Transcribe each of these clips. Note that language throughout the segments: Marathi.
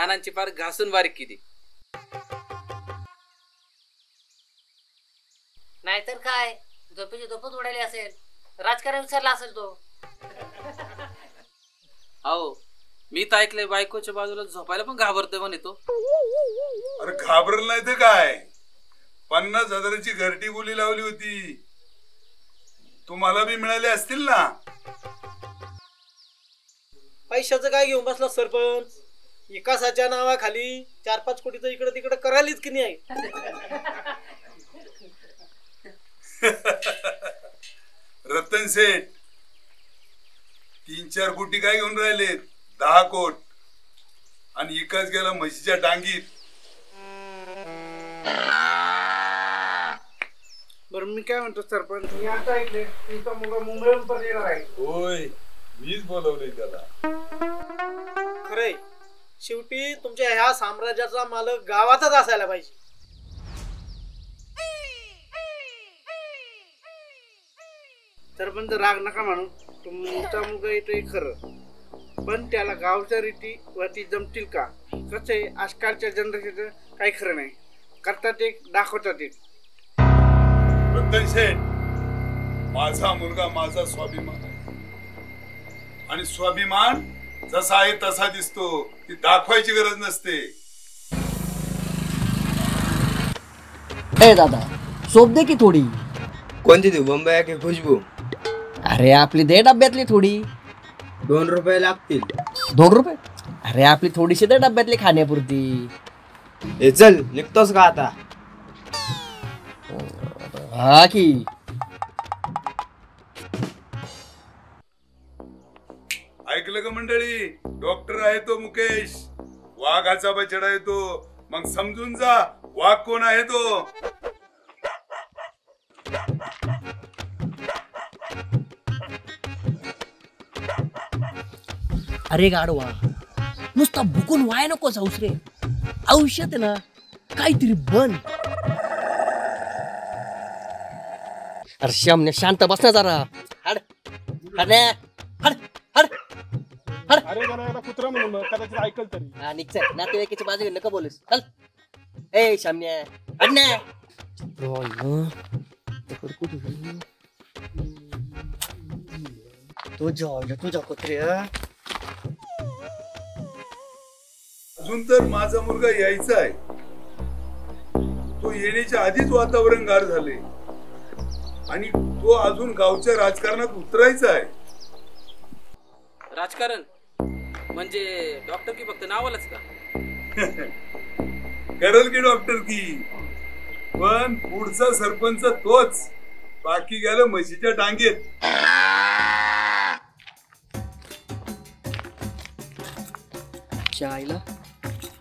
पानांची पार घासून बारीक केली. नाहीतर काय, झोपेची झोपच उडाली असेल, राजकारण विसरला असेल तो. अहो मी तर ऐकलंय बायकोच्या बाजूला झोपायला पण घाबरतोय म्हणे तो. अरे घाबरल नाही तर काय, 50,000ची घरटी बोली लावली होती, तुम्हाला बी मिळाले असतील ना. पैशाचं काय घेऊन बसला सरपंच? विकासाच्या नावाखाली 4-5 कोटीचं इकडे तिकडे करायलीच की नाही. रतन सेठ 3-4 कोटी काय घेऊन राहिले? 10 कोट. आणि एकाच गेला म्हशीच्या डांगीत. बरं मी काय म्हणतो सरपंच, मी आता ऐकले तुमचा मुलगा मुंबईहून परत येणार आहे. होय, मीच बोलवलंय त्याला. खरंय, शेवटी तुमच्या ह्या साम्राज्याचा मालक गावातच असायला पाहिजे. सरपंच राग नका म्हणू, तुमचा मुलगा येतोय खरं, पण त्याला गावच्या रीती वरती जमतील का? कसं आहे, आजकालच्या जनरेशन काही खरं नाही, करतात एक दाखवतात एक. रतन शेठ, माझा मुलगा माझा स्वाभिमान आहे, आणि स्वाभिमान जसा आहे तसा दिसतो, ती दाखवायची गरज नसते. ए दादा, सोप दे की थोडी. कोणती देऊ, बंबई की खुशबू? अरे आपली दे डब्यातली थोडी. 2 रुपये लागतील. 2 रुपये? अरे आपली थोडीशी दे डब्यातली खाण्यापुरती. ए चल, निघतोस का आता? हा की. ऐकलं का मंडळी? डॉक्टर आहे तो मुकेश, वाघाचा बछडा आहे तो. मग समजून जा वाघ कोण आहे तो. अरे गाडवा, नुसता भुकून वाय नको जाऊस रे. औषध आहे ना, काहीतरी बन. अरे श्यामने शांत बस ना जरा. हड हड हड हड हड. अरे जरा कुत्रा म्हणून कदाचित ऐकल तरी. हा निघ, नातेवाईकाची बाजू नका बोलूस. चल ए श्यामने हड ना. तुझ्या कुत्र्या अजून तर माझा मुलगा यायचा आहे, तो येण्याच्या आधीच वातावरण गार झाले, आणि तो अजून गावच्या राजकारणात उतरायचा आहे. राजकारण म्हणजे डॉक्टर की फक्त नावालाच का? करल की डॉक्टर की, पण पुढचा सरपंच तोच, बाकी गेलं म्हशीच्या डांगेत. आईला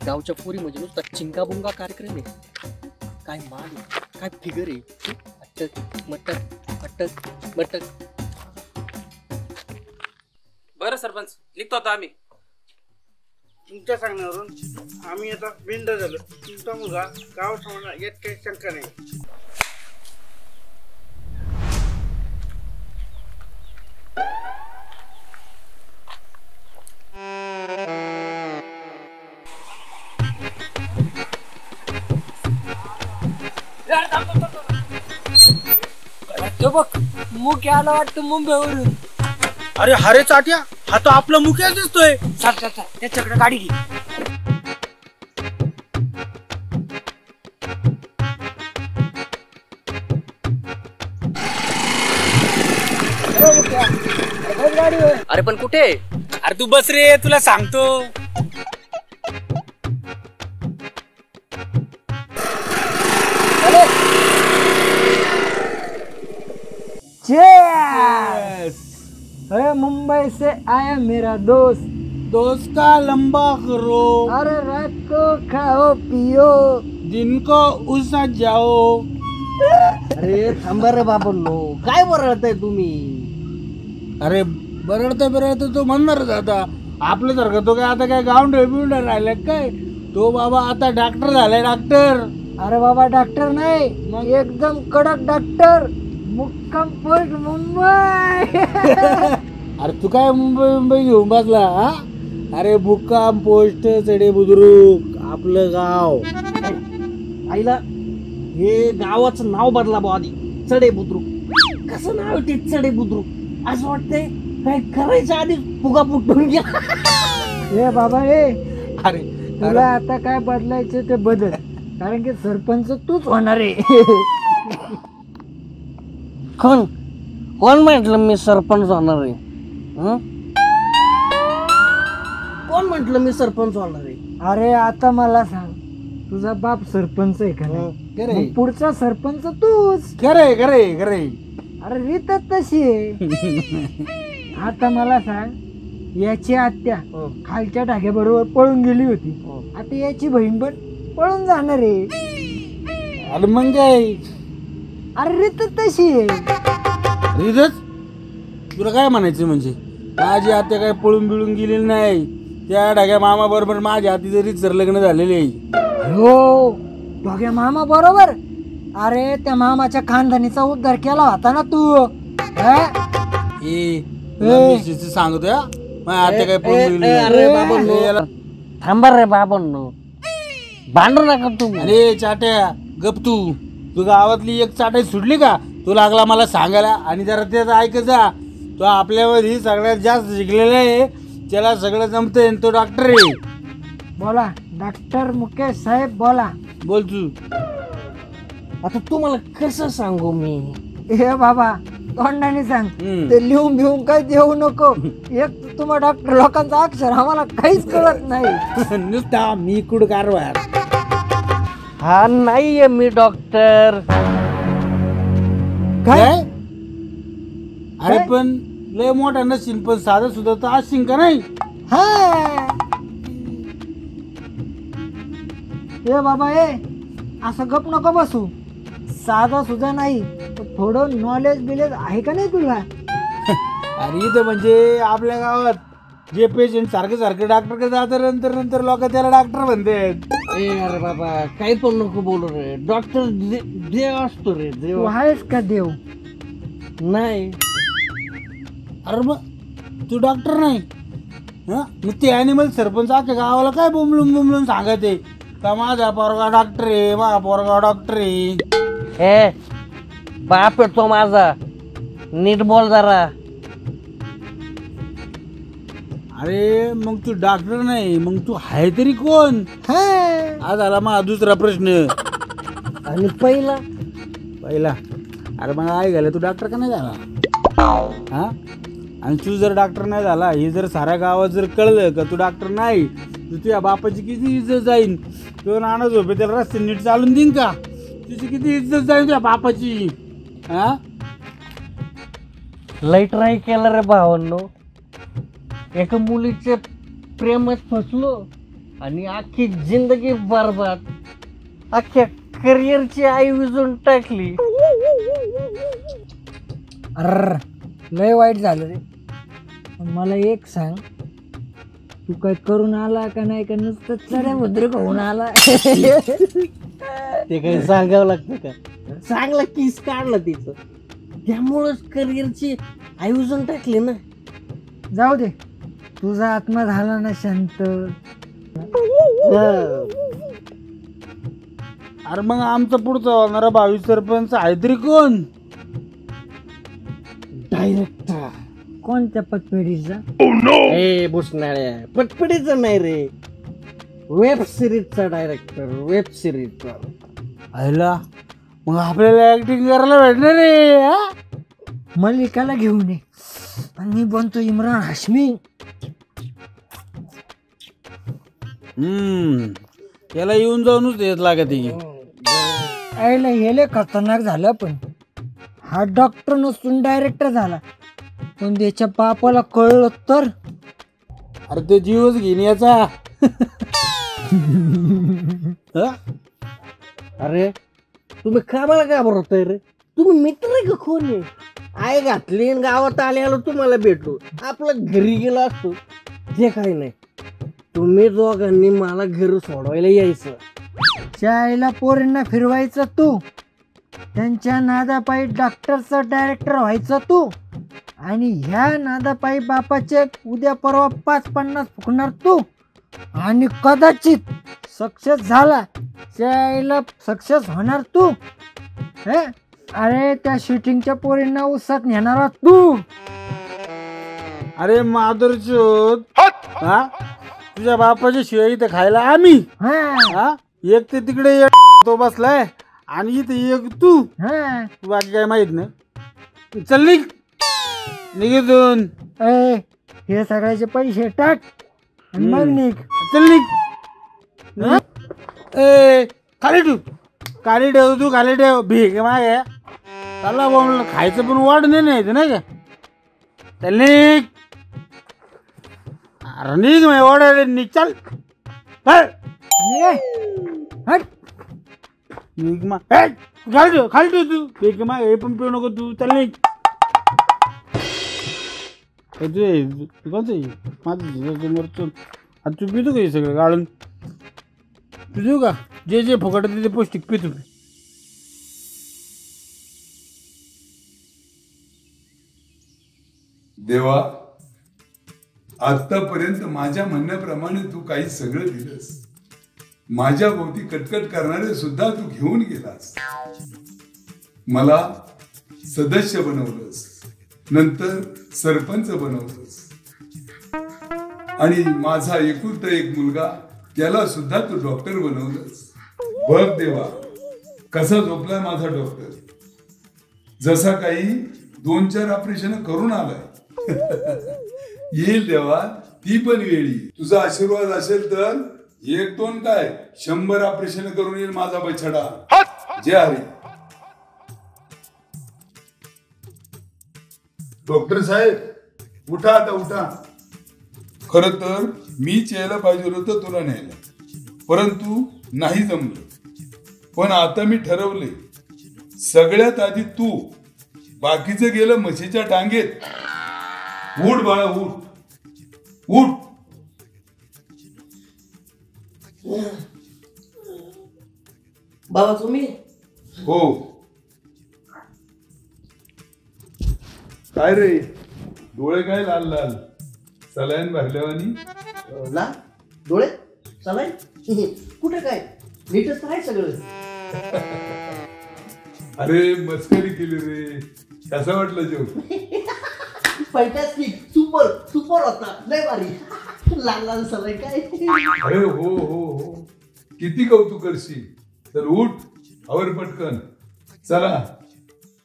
गावच्या पुरी म्हणजे नुसता चिंगाबुंगा कार्यक्रम आहे. काय मान, काय फिगर आहे. अटक मटक अटक मटक. बरं सरपंच, निघतो आता आम्ही. तुमच्या सांगण्यावरून आम्ही आता बिंद झालो. तुमचा मुलगा गाव समाजात यात काही शंका नाही. बघ, मुख्य आला वाटतं मुंबईवरून. अरे हरे चाट्या, हा तो आपला मुख्य दिसतोय. त्याच्याकडे गाडी घे. अरे पण कुठे? अरे तू बस रे, तुला सांगतो. मुंबई से आया मेरा दोस्त, दोस्त का लंबा करो, अरे रात को खाओ पियो, दिन को उसत जाओ. अरे थांबा रे बाबलो, काय बरळताय तुम्ही? अरे बरडतं तो म्हणणारच आता. आपल्यासारखं तो काय आता काय गावंढळ बिवंढळ राहिला काय? तो बाबा आता डॉक्टर झालाय, डॉक्टर. अरे बाबा डॉक्टर नाही, मग एकदम कडक डॉक्टर. मुक्काम पोस्ट मुंबई. अरे तू काय मुंबई घेऊन बसला? अरे मुक्काम पोस्ट चढे बुद्रुक आपलं गाव. आईला हे गावाचं नाव बदला बा आधी. चढे बुद्रुक कसं नाव ते चढे बुद्रुक असं वाटतंय काय करायचं आधी फुगा फुटून गेला. ए बाबा ए अरे तुला आता काय बदलायचं ते बदल, कारण की सरपंच तूच होणार आहे. कोण कोण म्हटलं मी सरपंच होणार आहे? कोण म्हटलं मी सरपंच होणार आहे? अरे आता मला सांग, तुझा बाप सरपंच आहे का नाही? मग पुढचा सरपंच तूच. खरे खरे खरे. अरे रीतच तशी आहे. आता मला सांग, याची आत्या खालच्या ढाग्याबरोबर पळून गेली होती, आता याची बहीण पण पळून जाणार आहे. अरे मग काय अरे रीतच तशी आहे. रिदच तुला काय म्हणायचं म्हणजे माझी आत्या काय पळून बिळून गेलेली नाही. त्या ढाग्या मामा बरोबर माझ्या हाती रीतसर लग्न झालेले आहे. हो ढोग्या मामा बरोबर. अरे त्या मामाच्या खानदानीचा उद्धार केला होता ना तू. सांगतोय माझ्या आत्या काय पळून गेलेली अरे नाही. बाबा थांबा रे बाबांनो, भांडू नका तुम्ही. अरे चाट्या गप तू गावातली एक चाटाई सुटली का तू लागला मला सांगायला. आणि जरा त्याचं ऐकत जा. तो आपल्यामध्ये सगळ्यात जास्त शिकलेला आहे, त्याला सगळं जमतंय. तो डॉक्टर आहे. बोला डॉक्टर मुकेश साहेब बोला. बोल तू. आता तुम्हाला कसं सांगू मी? हे बाबा तोंडाने सांग, ते लिहून बिहून काही देऊ नको. एक तुम्हा डॉक्टर लोकांचा अक्षर आम्हाला काहीच कळत नाही. नुसता मी कुड कारभार. हा नाहीये मी डॉक्टर. काय? अरे पण लय मोठा नशीन, पण साधं सुद्धा तर असशील का नाही? हा ए बाबा ए असं गप नको बसू. साधा सुद्धा नाही, थोडं नॉलेज बिलेज आहे का नाही तुला? अरे इथं म्हणजे आपल्या गावात जे पेशंट सारखं सारखं डॉक्टर जातात, नंतर नंतर लोक त्याला डॉक्टर म्हणतात. अरे बाबा काही पण नको बोलू रे. डॉक्टर देव असतो रे. तू देव आहेस का देव? नाही. अरे मग तू डॉक्टर नाही हा? मग ते ॲनिमल सरपंच अख्ख्या गावाला काय बोंबलून सांगत आहे का माझा पोरगा डॉक्टर आहे, माझा पोरगा डॉक्टर आहे. हे बाप येतो माझा, नीट बोल जरा. अरे मग तू डॉक्टर नाही, मग तू आहे तरी कोण? आज आला मग दुसरा प्रश्न. आणि पहिला अरे मग आई घाला तू डॉक्टर का नाही झाला हा? आणि तू जर डॉक्टर नाही झाला, हे जर साऱ्या गावात जर कळलं का तू डॉक्टर नाही, तर तुझ्या बापाची किती इज्जत जाईन. तो नाना झोपे त्याला रस्ते नीट चालून देईन का? तुझी किती इज्जत जाईन तुझ्या बापाची. हा लई ट्राय केलं रे भावांनो. एका मुलीचे प्रेमात फसलो आणि अख्खी जिंदगी बरबाद. अख्ख्या करिअरची आई विजून टाकली. अर लय वाईट झालं रे. पण मला एक सांग, तू काय करून आला का नाही, का नुसतं चढ्या मुद्रिक होऊन आला? ते काही सांगावं लागतं का? चांगला किस काढला तिचं, त्यामुळंच करिअरची आई विजून टाकली ना. जाऊ दे, तुझा आत्मा झाला ना शांत. अरे मग आमचा पुढचा होणारा 22 सरपंच आहे तरी कोण? डायरेक्टर. कोणत्या पतपेढीचा? ए बुसनाळ्या, पटपटीचा नाही रे, वेब सिरीजचा डायरेक्टर. वेब सिरीजचा. आयला मग आपल्याला ऍक्टिंग करायला भेटणार रे. मल्लिकाला घेऊन ये आणि मी बनतो इम्रान हाशमी. त्याला येऊन जाऊनच येत लागत. आईला हेले खतरनाक झालं. पण हा डॉक्टर नसून डायरेक्टर झाला, पण त्याच्या बापाला कळलं तर. अरे ते जीवच घेईन याचा. अरे तुम्ही कामाला का भरवताय रे? तुम्ही मित्र आहे का? कोण आहे? आई घातली आणि गावात आल्याला तुम्हाला भेटलो, आपलं घरी गेलो असतो. जे काही नाही, तुम्ही दोघांनी मला घर सोडवायला यायचं. आईला पोरींना फिरवायचं तू, त्यांच्या नादापायी डॉक्टरचा डायरेक्टर व्हायचं तू. आणि ह्या नादापायी बापाचे उद्या परवा 5-50 फुकणार तू. आणि कदाचित सक्सेस झाला त्याला सक्सेस होणार तू. हे अरे त्या शूटिंगच्या पोरींना उसात नेणारा तू. अरे माधुरचोद, हा तुझ्या बापाच्या शिवाय इथे खायला आम्ही. हा एक ते तिकडे तो बसलाय आणि इथे एक तू. बाकी काय माहित नाही. चल निघून. हे सगळ्याचे पैसे टाक आणि मग निघ. चल निघ. खाली ठेव तू खाली ठेव. भीक मागे चला बोल खायचं पण वाढ नाही का. चल निघ. अरे निघ मी ओढायला निघ. चल निघ मा खाली ठेव तू. भीक मागे हे पण पिऊ नको तू. चल निघ. कोणतं माझं तू पितो का हे सगळं गाळून. तू देऊ का जे जे फुकट ते पौष्टिक पितो. देवा, आतापर्यंत माझ्या म्हणण्याप्रमाणे तू काही सगळं दिलंस. माझ्या भोवती कटकट करणारे सुद्धा तू घेऊन गेलास. मला सदस्य बनवलंस, नंतर सरपंच बनवलंस आणि माझा एकुलता एक मुलगा त्याला सुद्धा तू डॉक्टर बनवलंस. बघ देवा, कसा झोपलाय माझा डॉक्टर. जसा काही 2-4 ऑपरेशन करून आलाय. येईल देवा ती पण वेळी. तुझा आशीर्वाद असेल तर 1-2 काय 100 ऑपरेशन करून येईल माझा बछडा. जय हरी. डॉक्टर साहेब उठा, आता उठा. खर तर मीच यायला पाहिजे होतं तुला न्यायला, परंतु नाही जमलं. पण आता मी ठरवले, सगळ्यात आधी तू. बाकीचं गेलं म्हशीच्या टांगेत. उठ बाळा उठ उठ. बाबा तुम्ही? हो. काय रे डोळे काय लाल लाल सलाईन भरल्यावानी. ला डोळे चालाय कुठे काय नीटच काय सगळं. अरे मस्करी केली रे. कसं वाटलं जोक? फॅन्टॅस्टिक सुपर सुपर होता. लय भारी. लाल लाल सलाय काय. अरे हो हो हो किती कौतुक करशील. तर उठ आवर पटकन. चला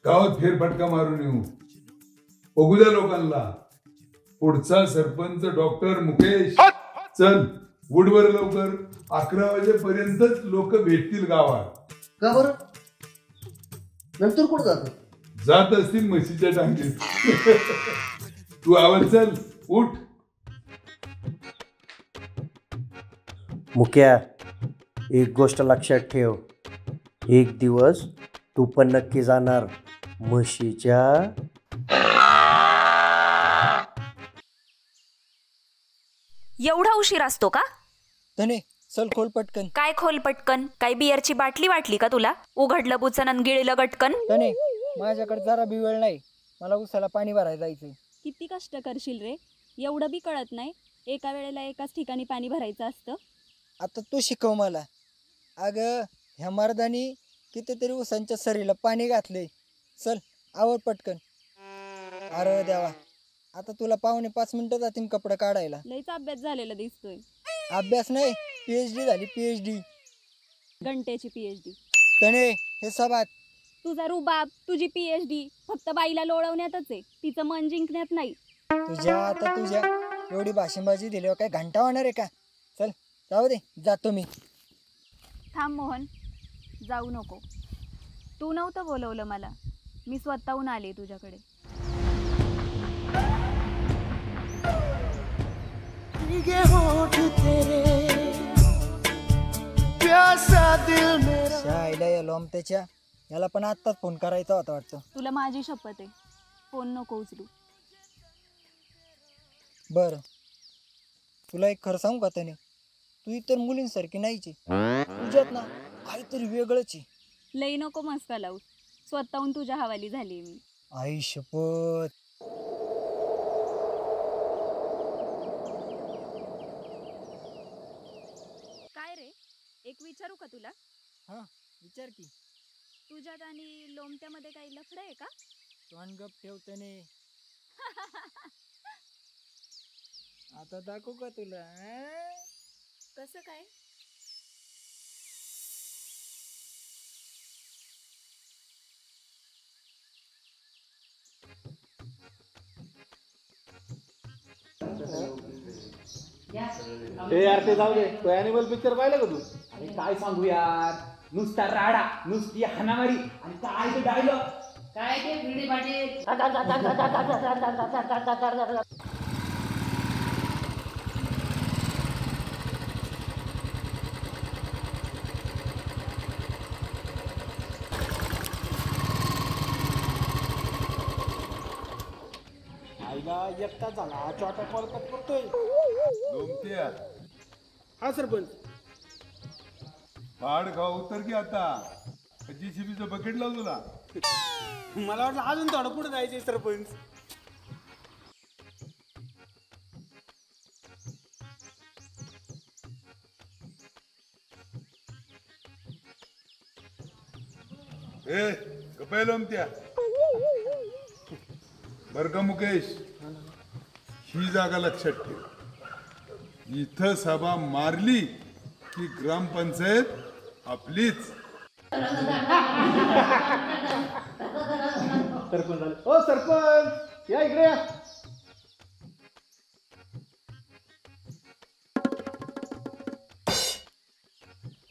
गावात फेरफटका मारून येऊ. बघू द्या लोकांना. पुढचा सरपंच डॉक्टर मुकेश. चल उठ बर लवकर. 11 वाजेपर्यंतच लोक भेटतील गावात. का बरं नंतर कुठं जातो? जात असतील म्हशीच्या टांगेत. तू आवर चल उठ. मुक्या एक गोष्ट लक्षात ठेव. एक दिवस तू पण नक्की जाणार म्हशीच्या. एवढा उशीर असतो का? तने चल खोल पटकन. काय खोल पटकन? काय बियरची बाटली वाटली का तुला? उघडलं बुचन आणि गिळलं गटकन. तने माझ्याकडे जरा बी वेळ नाही. मला उसाला पाणी भरायला जायचंय. किती कष्ट करशील रे. एवढं बी कळत नाही एका वेळेला एकाच ठिकाणी पाणी भरायचं असतं. आता तू शिकव मला. अगं ह्या मर्दानी कितीतरी उसांच्या सरीला पाणी घातले. चल आवर पटकन. अरे देवा, आता तुला 4:45 मिनिटं जातील कपडे काढायला. लईच अभ्यास झालेला दिसतोय. अभ्यास नाही, PhD झाली PhD. घंट्याची PhD. तने हे सबात. तुझा रुबाब, तुझी PhD फक्त बाईला लोळवण्यातच आहे, तिचं मन जिंकण्यात नाही. तुझ्या एवढी भाषणबाजी दिल्यावर काय घंटा होणार आहे का? चल जाऊ दे, जातो मी. थांब मोहन, जाऊ नको. तू नव्हतं बोलवलं मला, मी स्वतःहून आले तुझ्याकडे. लोमत्याच्या याला पण आत्ताच फोन करायचा होता वाटतं. तुला माझी शपथ आहे, फोन नको उचलू. बर, तुला एक खरं सांगू का त्याने, तू इतर मुलींसारखी नाहीची. तुझ्यात ना काहीतरी वेगळंच आहे. लई नको मस्का लावू, स्वतःहून तुझ्या हवाली झाली मी. आई शपथ. तुला? हा विचार की. तुझ्यात आणि लोमत्यामध्ये काही लफडं आहे का? तोंड गप ठेवतने. आता दाखवू का तुला? कसं काय? यार ते जाऊ दे. तो ॲनिमल पिक्चर पाहिलं का तू? अरे काय सांगू यार, नुसता राडा, नुसती हाणामारी आणि काय ते डायलॉग, काय ते भिडे पाटील. आईला एकटा झाला छोटा कॉल कट करतोय. लोमत्या हा सरपंच. पाड गाव उतर की आता. जीसीबीचं बकेट लाव तुला. मला वाटलं अजून थोडं पुढे जायचंय सरपंच. ए गप्पा लोमत्या. बर का मुकेश, ही जागा लक्षात ठेव. इथं सभा मारली की ग्रामपंचायत आपलीच. सरपंच आले. ओ सरपंच या इकडे या.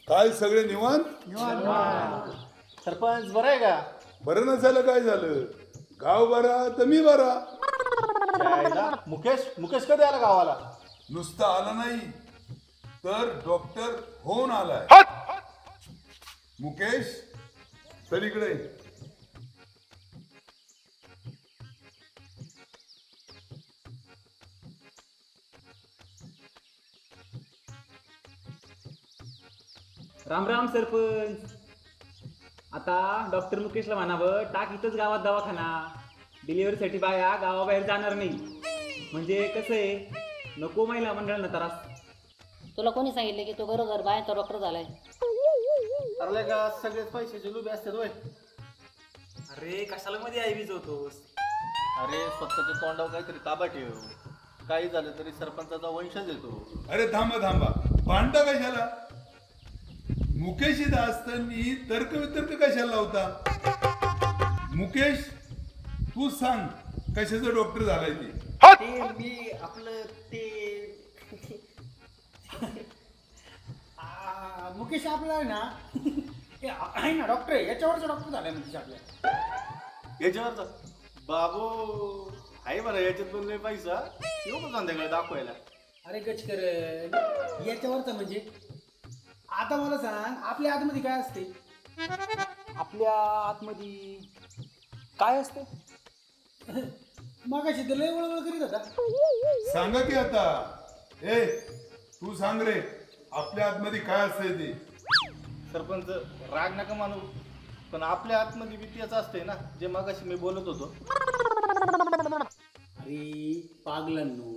काय सगळे निवांत? सरपंच बरं आहे का? बरं नसायला काय झालं? गाव बरा तर मी बरा. मुकेश कधी आला गावाला? नुसता आला नाही तर डॉक्टर होऊन आलाय. मुकेश चल इकडे. राम राम सरपंच. आता डॉक्टर मुकेशला म्हणावं, टाक इथंच गावात दवाखाना. डिलिव्हरीसाठी बाया गावाबाहेर जाणार नाही. म्हणजे कसं आहे, नको महिला मंडळांना त्रास. तुला कोणी सांगितलं की तो गरोदर बायांचा डॉक्टर झालाय? अरे का सगळेच पैशाचे लुबे असतात होय. अरे कशाला मध्ये आयवीज होतोस? अरे स्वतःच्या तोंडावर काहीतरी ताबा ठेव. काही झालं तरी सरपंचाचा वंशच येतो. अरे थांबा भांडता कशाला? मुकेश इथं असताना तर्क वितर्क कशाला लावता? मुकेश तू सांग कशाचं डॉक्टर झालाय ते? मी आपलं ते मुकेश आपला आहे ना, आहे ना डॉक्टर आहे. याच्यावरचा डॉक्टर झालाय मुकेश आपल्या. याच्यावरचा बाबू आहे बरं. याच्यात पण लय पैसा. येऊ का संध्याकाळी दाखवायला? अरे गचकर याच्यावरचा म्हणजे आता मला सांग, आपल्या आतमध्ये काय असते? आपल्या आतमध्ये काय असते? मगाशी तर लय वळवळ करीत होता. सांगा की आता. ए तू सांग रे, आपल्या आतमध्ये काय असतंय ते? सरपंच राग नका मानू, पण आपल्या आतमध्ये वित्तीयच असते ना, जे मगाशी मी बोलत होतो. अरे पागलांनो,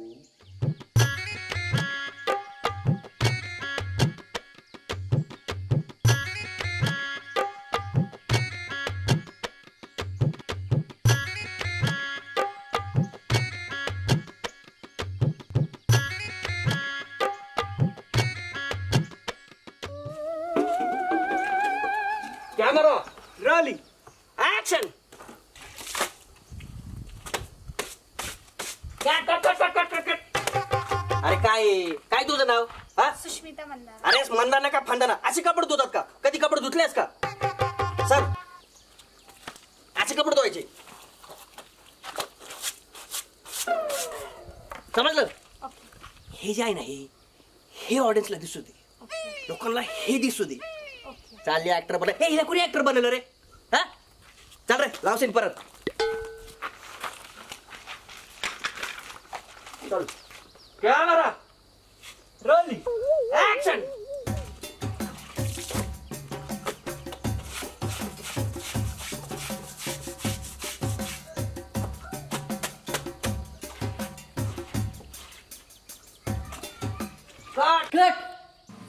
कॅमेरा रोलिंग ऍक्शन. अरे काय तुझं नाव? हा सुष्मिता मंदार. अरे मंदार का फंदाना? असे कपडे धुतात का? कधी कपडे धुतलेस का? सर असे कपडे धुवायचे, समजलं? हे जे आहे ना, हे ऑडियन्सला दिसू दे, लोकांना हे दिसू दे. चालले ऍक्टर बनला. हे हिला कोणी ऍक्टर बनवलं रे? हा चल रे, लाव सीन परत. चल कॅमेरा रोलिंग ऍक्शन.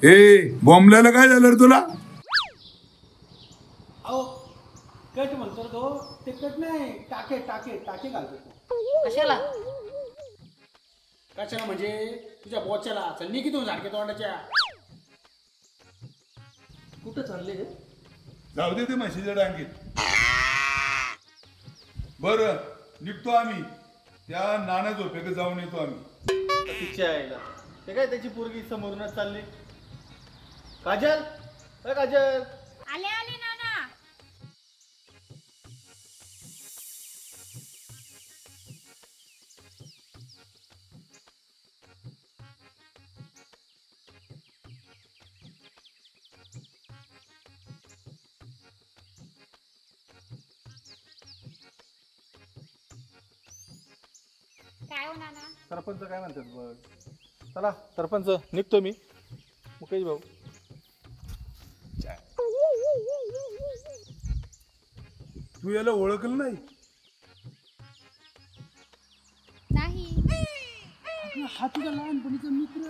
ए बॉम्बलायला काय झालं रे तुला? कट म्हणतो तो, ते कट नाही, टाके टाके टाके घालतो तो. कशाला कशाला म्हणजे तुझ्या बोच्याला. चल निघितून झाडके तोंडाच्या. कुठं चालले रे? जाऊ दे ते म्हशीच्या डांगीत. बरं निघतो आम्ही. त्या नाना झोपेकडे जाऊन येतो आम्ही. तिच्या आईला ते काय त्याची पोरगी समोरूनच चालली. काजल, काजल. आले आले नाना. काय हो नाना? सरपंच काय म्हणतात बघ. चला सरपंच निघतो मी. मुकेश भाऊ तू याला ओळखलं नाही? नाही. हा तुझा लहानपणीचा मित्र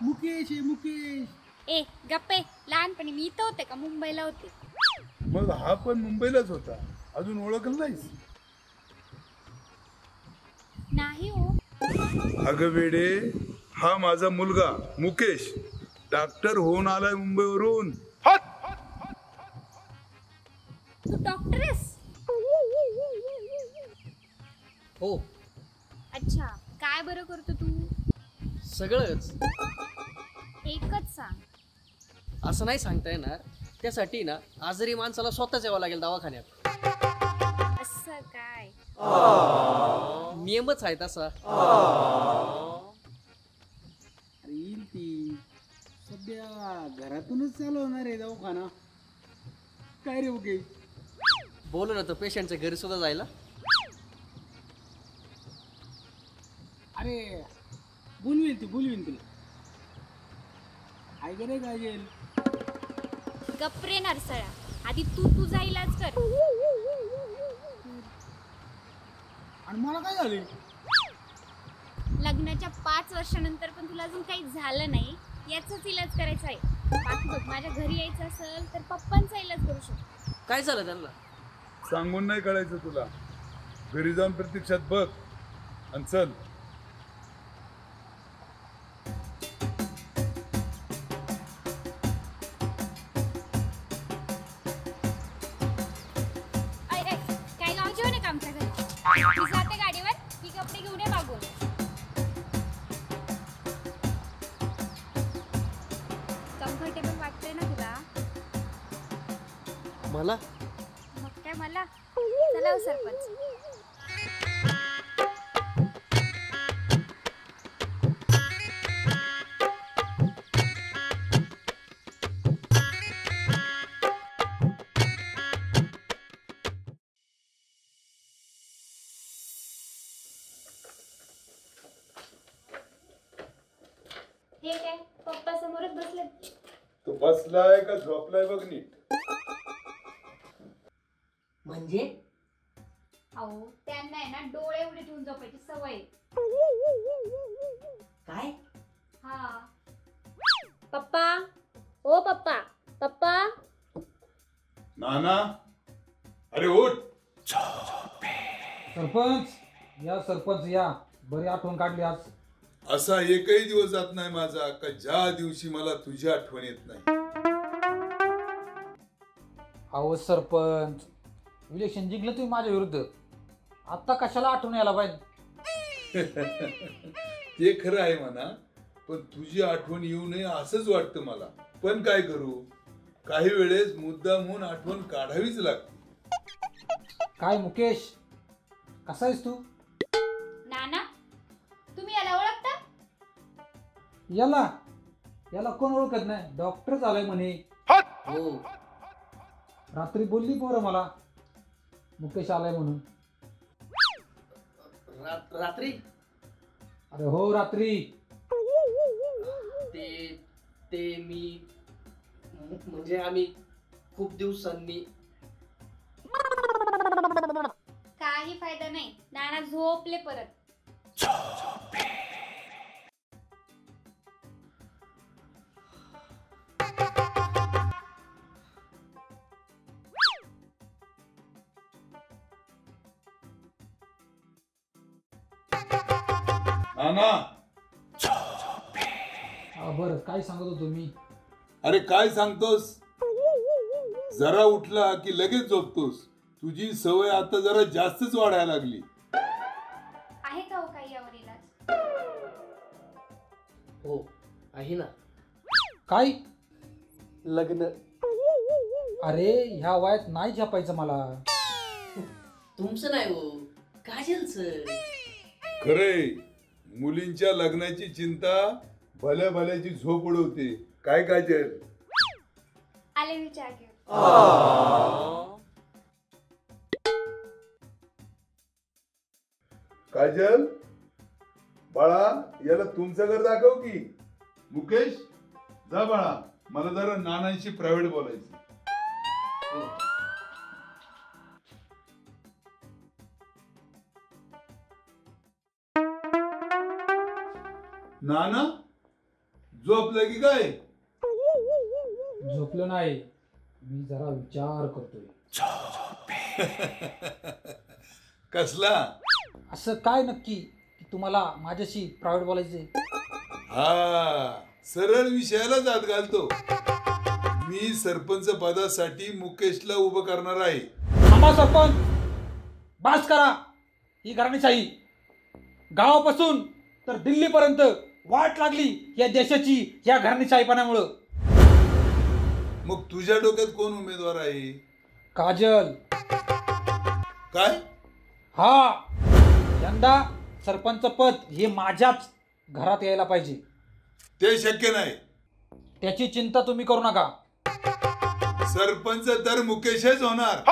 मुकेश आहे. मुकेश. ए गप्पे, लहानपणी मी इथं होते का मुंबईला होते? मग हा पण मुंबईलाच होता. अजून ओळखलं नाहीस? नाही हो. अगं वेडे, हा माझा मुलगा मुकेश डॉक्टर होऊन आलाय मुंबईवरून. तू डॉक्टर आहेस? हो. अच्छा, काय बरं करतो तू? सगळंच. एकच सांग. असं नाही सांगता येणार. त्यासाठी ना आजारी माणसाला स्वतःच यावं लागेल दवाखान्यात. असं काय? नियमच आहे तसा. येईल ती. सध्या घरातूनच चालू होणार आहे दवाखाना. काय रे मुकेश? बोलू ना तर पेशंटच्या घरी सुद्धा जायला. अरे बोलवेल ती, बोलवेल तुला. काय करे काजल? गप्रे नरसळा, आधी तू तुझा इलाज कर. आणि मला काय झाले? लग्नाच्या 5 वर्षानंतर पण तुला अजून काही झालं नाही याचाच इलाज करायचा आहे. बाकी बघ, माझ्या घरी यायचं असेल तर पप्पांचा इलाज करू शकतो. काय झालं त्यांना? सांगून नाही कळायचं तुला. घरी जाऊन प्रत्यक्षात बघ आणि चल. काय नाव जेवण आहे का आमच्या घरी? मी जाते गाडीवर, ही कपडे घेऊन ये मागून. कम्फर्टेबल वाटतंय ना तुला? मला मग काय मला. चला हो सरपंच. हे काय पप्पा समोरच बसले. तो बसलाय का झोपलाय बघ नीट. म्हणजे अहो त्यांना आहे ना डोळे उघडे ठेवून झोपायची सवय. काय? हा. पप्पा, ओ पप्पा, पप्पा. नाना, अरे उठ. सरपंच या, सरपंच या. बरी आठवण काढली आज. असा एकही दिवस जात नाही माझा का ज्या दिवशी मला तुझी आठवण येत नाही. अहो सरपंच, इलेक्शन जिंकलं तुम्ही माझ्या विरुद्ध. आता कशाला आठवण यायला पाहिजे? ते खरं आहे म्हणा, पण तुझी आठवण येऊ नये असंच वाटतं मला. पण काय करू, काही वेळेस मुद्दाम म्हणून आठवण काढावीच लागते. काय मुकेश, कसा आहेस तू? नाना, तुम्ही याला ओळखता? याला याला कोण ओळखत नाही? डॉक्टर झालाय म्हणे. हो. रात्री बोलली पोरं मला मुकेश आलाय म्हणून. रात्री? अरे हो रात्री. ते मी म्हणजे आम्ही खूप दिवसांनी. काही फायदा नाही, नाना झोपले परत. नाना बरं काय सांगत होतो मी? अरे काय सांगतोस? जरा उठला की लगेच झोपतोस. तुझी सवय आता जरा जास्तच वाढायला लागली. आहे का हो काही यावर इलाज? हो आहे ना. काय? लग्न. अरे ह्या वयात नाही झपायचं मला. तुमचं नाही हो, काजलचं. खरंय, मुलींच्या लग्नाची चिंता भल्या भल्याची झोप उडवते. काय काजल? आले विचार घेऊ. काजल बाळा, याला तुमचं घर दाखव की. मुकेश जा बाळा, मला जरा नानांशी प्रायव्हेट बोलायचं. नाना झोपलं की काय? झोपलो नाही, मी जरा विचार करतोय. कसला? असं काय नक्की की तुम्हाला माझ्याशी प्रायव्हेट बोलायचंय? हा, सरळ विषयाला जात घालतो. मी सरपंच पदासाठी मुकेशला उभं करणार आहे. थांबा सरपंच, बास करा. ही घराणेशाही गावापासून तर दिल्लीपर्यंत वाट लागली या देशाची या घराणेशाहीपणामुळं. मग तुझ्या डोक्यात कोण उमेदवार आहे? काजल. काय? हा, यंदा सरपंच पद हे माझ्याच घरात यायला पाहिजे. ते शक्य नाही. त्याची चिंता तुम्ही करू नका. सरपंच तर मुकेशच होणार.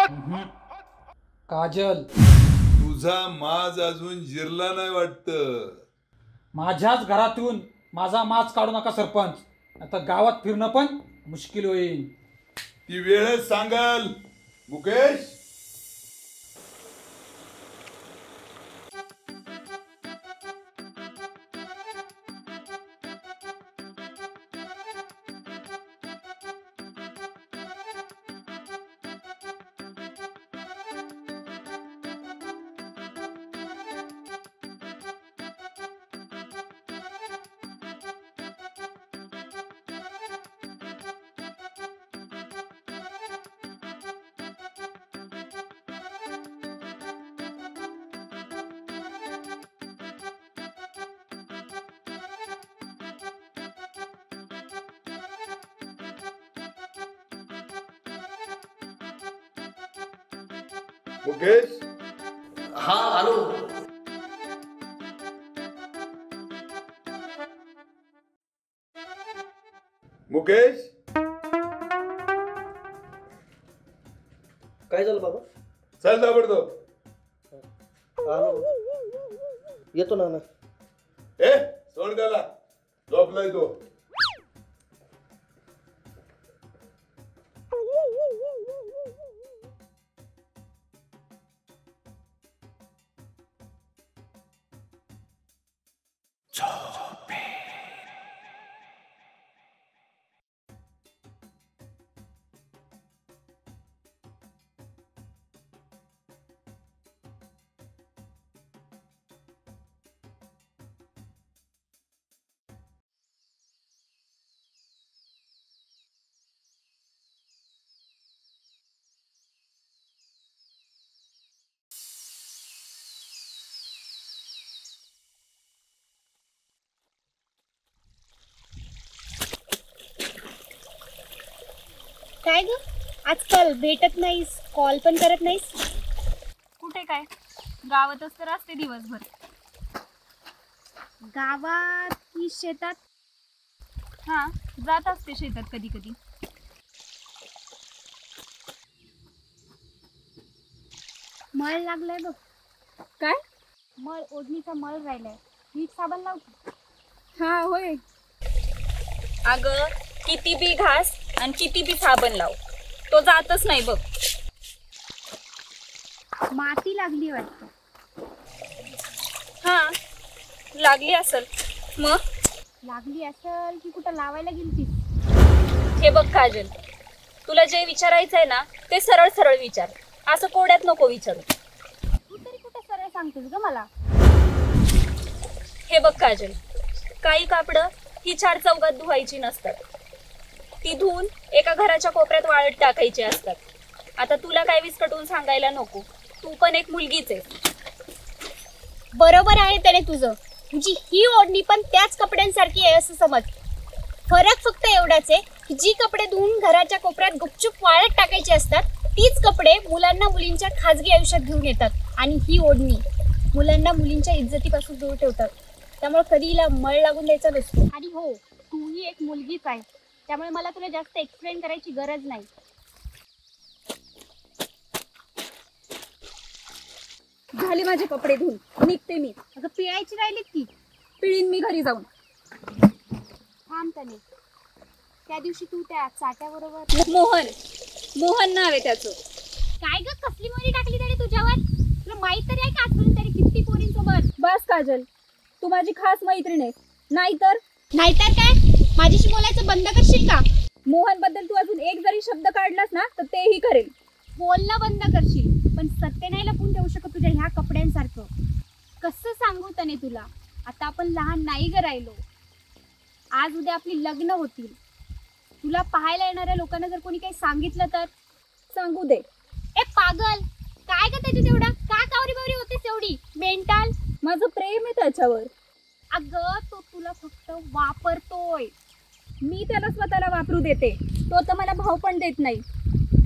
काजल, तुझा माज अजून जिरला नाही वाटतं. माझ्याच घरातून माझा माज काढू नका सरपंच. आता गावात फिरणं पण मुश्किल होईल. ती वेळच सांगाल. मुकेश, मुकेश. हा हॅलो. मुकेश, काय झालं बाबा? चल दाबडतो. येतो ना. ए सोड त्याला, झोपलाय तो. काय ग, आजकाल भेटत नाहीस, कॉल पण करत नाहीस. कुठे काय, गावातच तर असते दिवसभर. गावात की शेतात? हा, जात असते शेतात कधी कधी. मळ लागलाय बघ. काय? मळ, ओढणीचा मळ राहिलाय. नीट साबण लावतो. हा होय. अगं किती बी घास आणि किती बी साबण लाव, तो जातच नाही बघ. माती लागली वाटतं. हा, लागली असल. मग लागली असेल की कुठं लावायला गेलतीस? हे बघ काजल, तुला जे विचारायचंय ना ते सरळ सरळ विचार, असं कोड्यात नको विचारू. तू तरी कुठं सरळ सांगतेस ग मला? हे बघ काजल, काही कापडं ही 4 चौघात धुवायची नसतात. ती धुवून एका घराच्या कोपऱ्यात वाळत टाकायची असतात. आता तुला काय विस्कटून सांगायला नको, तू पण एक मुलगीच आहे. बरोबर आहे त्याने तुझं. तुझी ही ओढणी पण त्याच कपड्यांसारखी आहे असं समज. फरक फक्त एवढाच आहे की जी कपडे धुवून घराच्या कोपऱ्यात गुपचूप वाळत टाकायची असतात, तीच कपडे मुलांना मुलींच्या खाजगी आयुष्यात घेऊन येतात. आणि ही ओढणी मुलांना मुलींच्या इज्जतीपासून दूर ठेवतात. त्यामुळे कधी हिला मळ लागून द्यायचा नसतो. आणि हो, तूही एक मुलगीच आहे, त्यामुळे मला तुला जास्त एक्सप्लेन करायची गरज नाही. झाले माझे कपडे धुवून, निघते मी. अगं पिळायची राहिलीत की. पिळीन मी घरी जाऊन. थांब तने, त्या दिवशी तू त्या चाट्याबरोबर. मोहन नाव आहे त्याचं. काय ग, कसली मोरी टाकली त्याने तुझ्यावर? तुला माहित तरी आहे का आजपर्यंत त्याने किती पोरींसोबत? बस काजल, तू माझी खास मैत्रीण आहे. नाहीतर काय माझ्याशी बोलायचं बंद करशील का? मोहन बद्दल तू अजून एक जरी शब्द काढलास ना तर तेही करेल. बोलणं बंद करशील, पण सत्य नाही लपून ठेवू शकत तुझ्या ह्या कपड्यांसारखं. कसं सांगू तने तुला, आता आपण लहान नाही ग राहिलो. आज उद्या आपली लग्न होतील. तुला पाहायला येणाऱ्या लोकांना जर कोणी काही सांगितलं तर? सांगू दे. ए पागल, काय ग त्याची तेवढा का कावरी बावरी होतेस एवढी मेंटल? माझं प्रेम आहे त्याच्यावर. अगं तो तुला फक्त वापरतोय. मी त्याला स्वतःला वापरू देते, तो तर मला भाव पण देत नाही.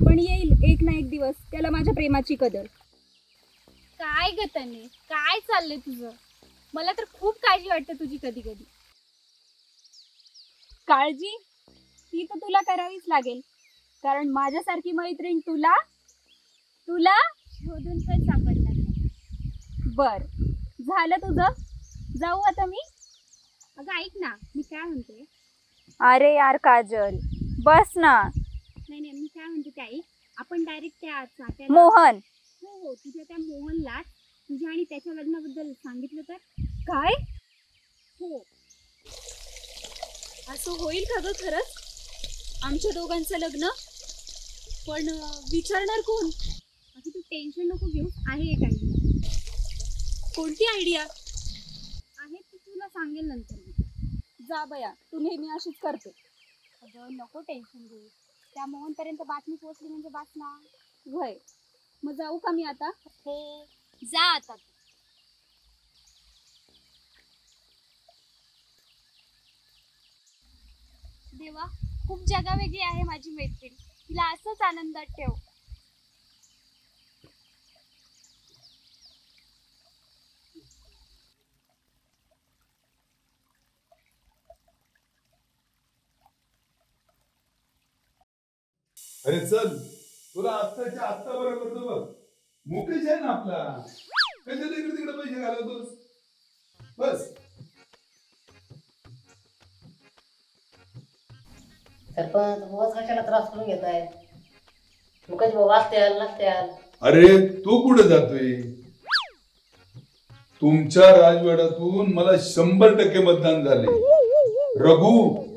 पण येईल एक ना एक दिवस त्याला माझ्या प्रेमाची कदर. काय ग तने, काय चाललंय तुझं? मला तर खूप काळजी वाटते तुझी कधी कधी. काळजी ती तर तुला करावीच लागेल, कारण माझ्यासारखी मैत्रीण तुला शोधून पण सापडणार नाही. बर झालं तुझं, जाऊ आता मी. अगं ऐक ना, मी काय म्हणते. अरे यार काजल, बस ना. नाही मी काय म्हणते ते ऐक. आपण डायरेक्ट त्या चाट्या. मोहन. हो, तुझ्या त्या मोहनला तुझ्या आणि त्याच्या लग्नाबद्दल सांगितलं तर? काय? हो. असं होईल का ग खरंच आमच्या दोघांचं लग्न? पण विचारणार कोण? असं तू टेन्शन नको घेऊ, आहे एक आयडिया. कोणती आयडिया आहे ती तुला सांगेल नंतर. जा बया, तू नेहमी अशीच करते. अगं नको टेन्शन घेऊ, त्या मोहनपर्यंत बातमी पोहोचली म्हणजे बात ना. वय मग जाऊ का मी आता? हो जा आता. देवा, खूप जगावेगळी आहे माझी मैत्रीण. तिला असंच आनंदात ठेव. अरे चल, तुला आत्ताच्या आत्ता बरं करतो बघ. मुकेश आहे ना आपला, कशाला इकडे तिकडे पैसे घालवतोस? बस. सरपंच उगाच कशाला त्रास करून घेताय? मुकेश भाऊ वाचत्याल नसत्याल. अरे तू कुठे जातोय? तुमच्या राजवाड्यातून मला 100% मतदान झाले, रघु,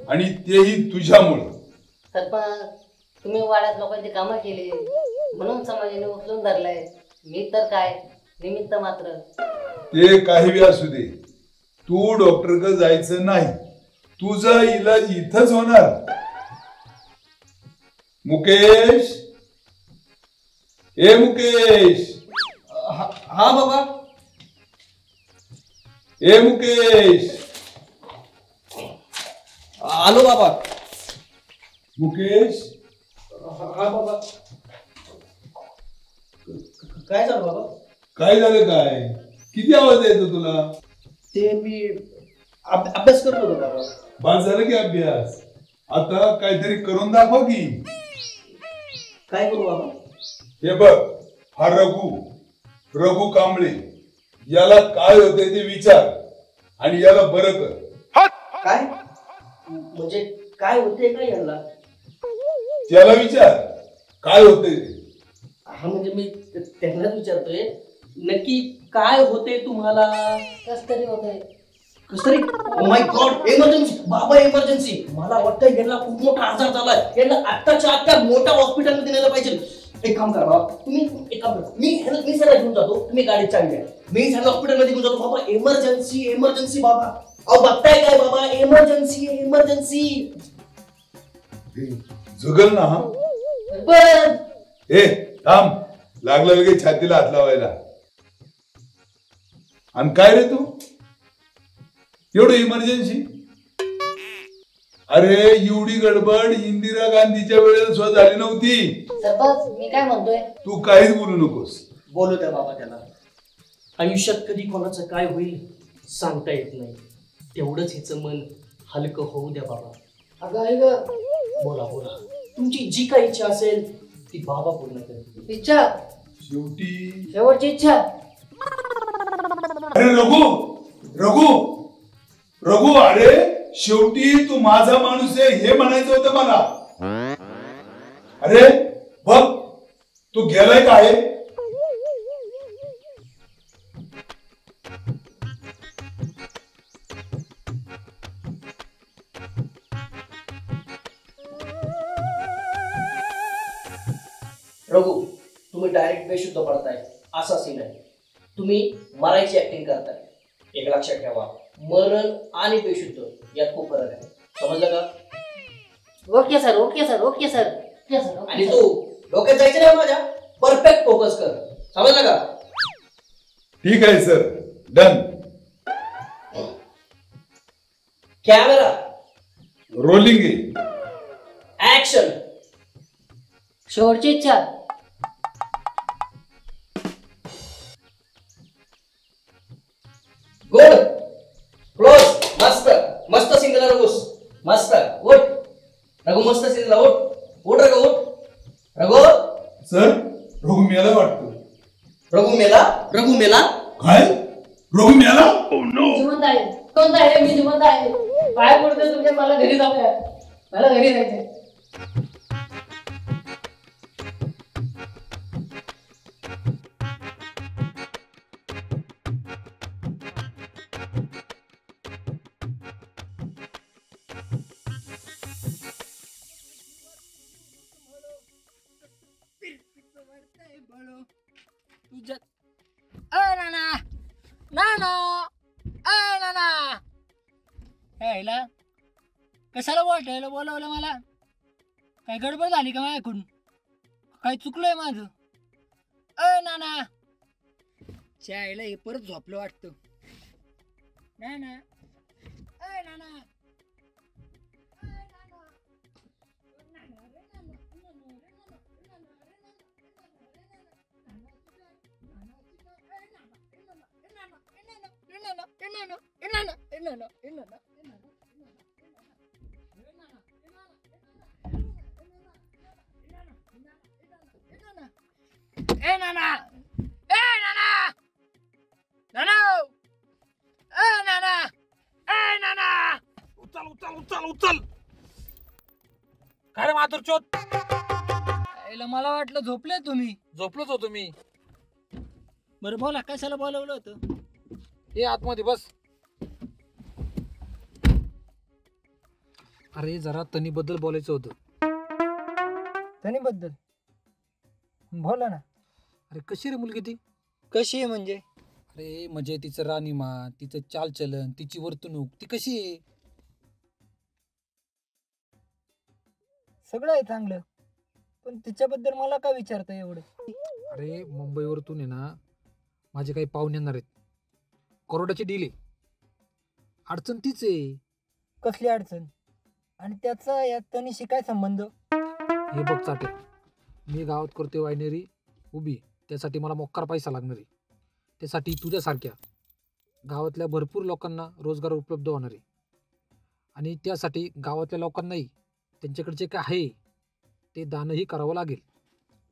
आणि तेही तुझ्यामुळे. सरपंच तुम्ही वाड्यात लोकांची कामं केली म्हणून समाजाने उचलून धरलाय. मी तर काय निमित्त मात्र. ते काही असू दे, तू डॉक्टरकडे जायचं नाही. तुझा इलाज इथंच होणार. मुकेश, ए मुकेश. हा बाबा. ए मुकेश. आलो बाबा. मुकेश. हा बाबा. काय झालं बाबा? काय झालं? काय किती आवाज येतो तुला? ते मी अभ्यास करत होतो बाबा. बस झालं की अभ्यास? आता काहीतरी करून दाखवा की. काय करू बाबा? हे बघ, हा रघु कांबळे, याला काय होते ते विचार आणि याला बरं कर. काय म्हणजे काय होते काय याला? त्याला विचार काय होते ते. हा म्हणजे मी त्यांनाच विचारतोय, नक्की काय होते तुम्हाला? कस तरी होतंय. कसरी? ओ माय गॉड, इमर्जन्सी बाबा, इमर्जन्सी. मला वाटतं यांना खूप मोठा आजार झालाय. यांना आत्ताच्या आत्ता मोठ्या हॉस्पिटलमध्ये नेलं पाहिजे. एक काम करा बाबा, तुम्ही एक काम करा, मी सर घेऊन जातो, तुम्ही गाडीत चावी द्या, मी सर हॉस्पिटलमध्ये घेऊन जातो. बाबा इमर्जन्सी बाबा, अहो बघताय काय बाबा, इमर्जन्सी. जगल ना. ए थांब, लागला लगेच छातीला हात लावायला. आणि काय रे तू एवढं इमर्जन्सी? अरे एवढी गडबड इंदिरा गांधीच्या वेळेला सुद्धा झाली नव्हती. सरपंच मी काय म्हणतोय, तू काहीच बोलू नकोस. बोलू द्या बाबा त्याला. आयुष्यात कधी कोणाचं काय होईल सांगता येत नाही. तेवढंच हिचं मन हलकं होऊ द्या बाबा. अगं आई ग, बोला तुमची जी काही इच्छा असेल ती बाबा पूर्ण करेल. इच्छा शेवटची इच्छा. अरे रघु अरे शेवटी तू माझा माणूस आहे हे म्हणायचं होतं मला. अरे बघ तू गेलाय काय? रघु तुम्ही डायरेक्ट बेशुद्ध पडताय असा सीन आहे. तुम्ही मरायची ऍक्टिंग करताय. एक लक्षात ठेवा, मरण आणि बेशुद्ध यात खूप फरक आहे. समजलं का? Okay sir. आणि तू डोक्यात जायचं नाही माझ्या. परफेक्ट फोकस कर. समजलं का? ठीक आहे sir, done. Camera rolling. Action. शेवटची इच्छा. गुड. क्लोज. मस्त सिंगल रघुस. मस्त. उठ रघु, मस्त सिंगल. उठ रघु, उठ रघु. सर रघु मेला वाटतो. रघु मेला काय? रघु मेला? जिवंत आहे. कोणता आहे? मी जिवंत आहे. पाय पडते तुझे, मला घरी जाऊया. मला घरी जायचंय. कशाला वाटायला बोलावलं मला? काय गडबड झाली का माझ्याकडून? काय चुकलंय माझं? नाना शाळेला हे परत झोपलं वाटतं. नाना नाना उचल. काय रे माधुर चोत? मला वाटलं झोपले तुम्ही. झोपलोच होतो मी. बरं बोला, कशाला बोलवलं होतं? ये आतमध्ये बस. अरे जरा तनीबद्दल बोलायचं होतं. तनीबद्दल? बोला ना. अरे कशी रे मुलगी ती? कशी आहे म्हणजे? अरे म्हणजे तिचं राहणीमान, तिचं चालचलन, तिची वर्तणूक ती कशी आहे? सगळं आहे चांगलं, पण तिच्याबद्दल मला का विचारता एवढं? अरे मुंबईवरतून आहे ना माझे काही पाहुणे येणार आहेत. करोडाची डील आहे. अडचण तीच आहे. कसली अडचण? आणि त्याचा या तनिशी काय संबंध? हे बघ चाटे, मी गावात करतोय वायनरी उभी. त्यासाठी मला मोक्कार पैसा लागणार आहे. त्यासाठी तुझ्यासारख्या गावातल्या भरपूर लोकांना रोजगार उपलब्ध होणार आहे. आणि त्यासाठी गावातल्या लोकांनाही त्यांच्याकडचे काय आहे ते दानही करावं लागेल.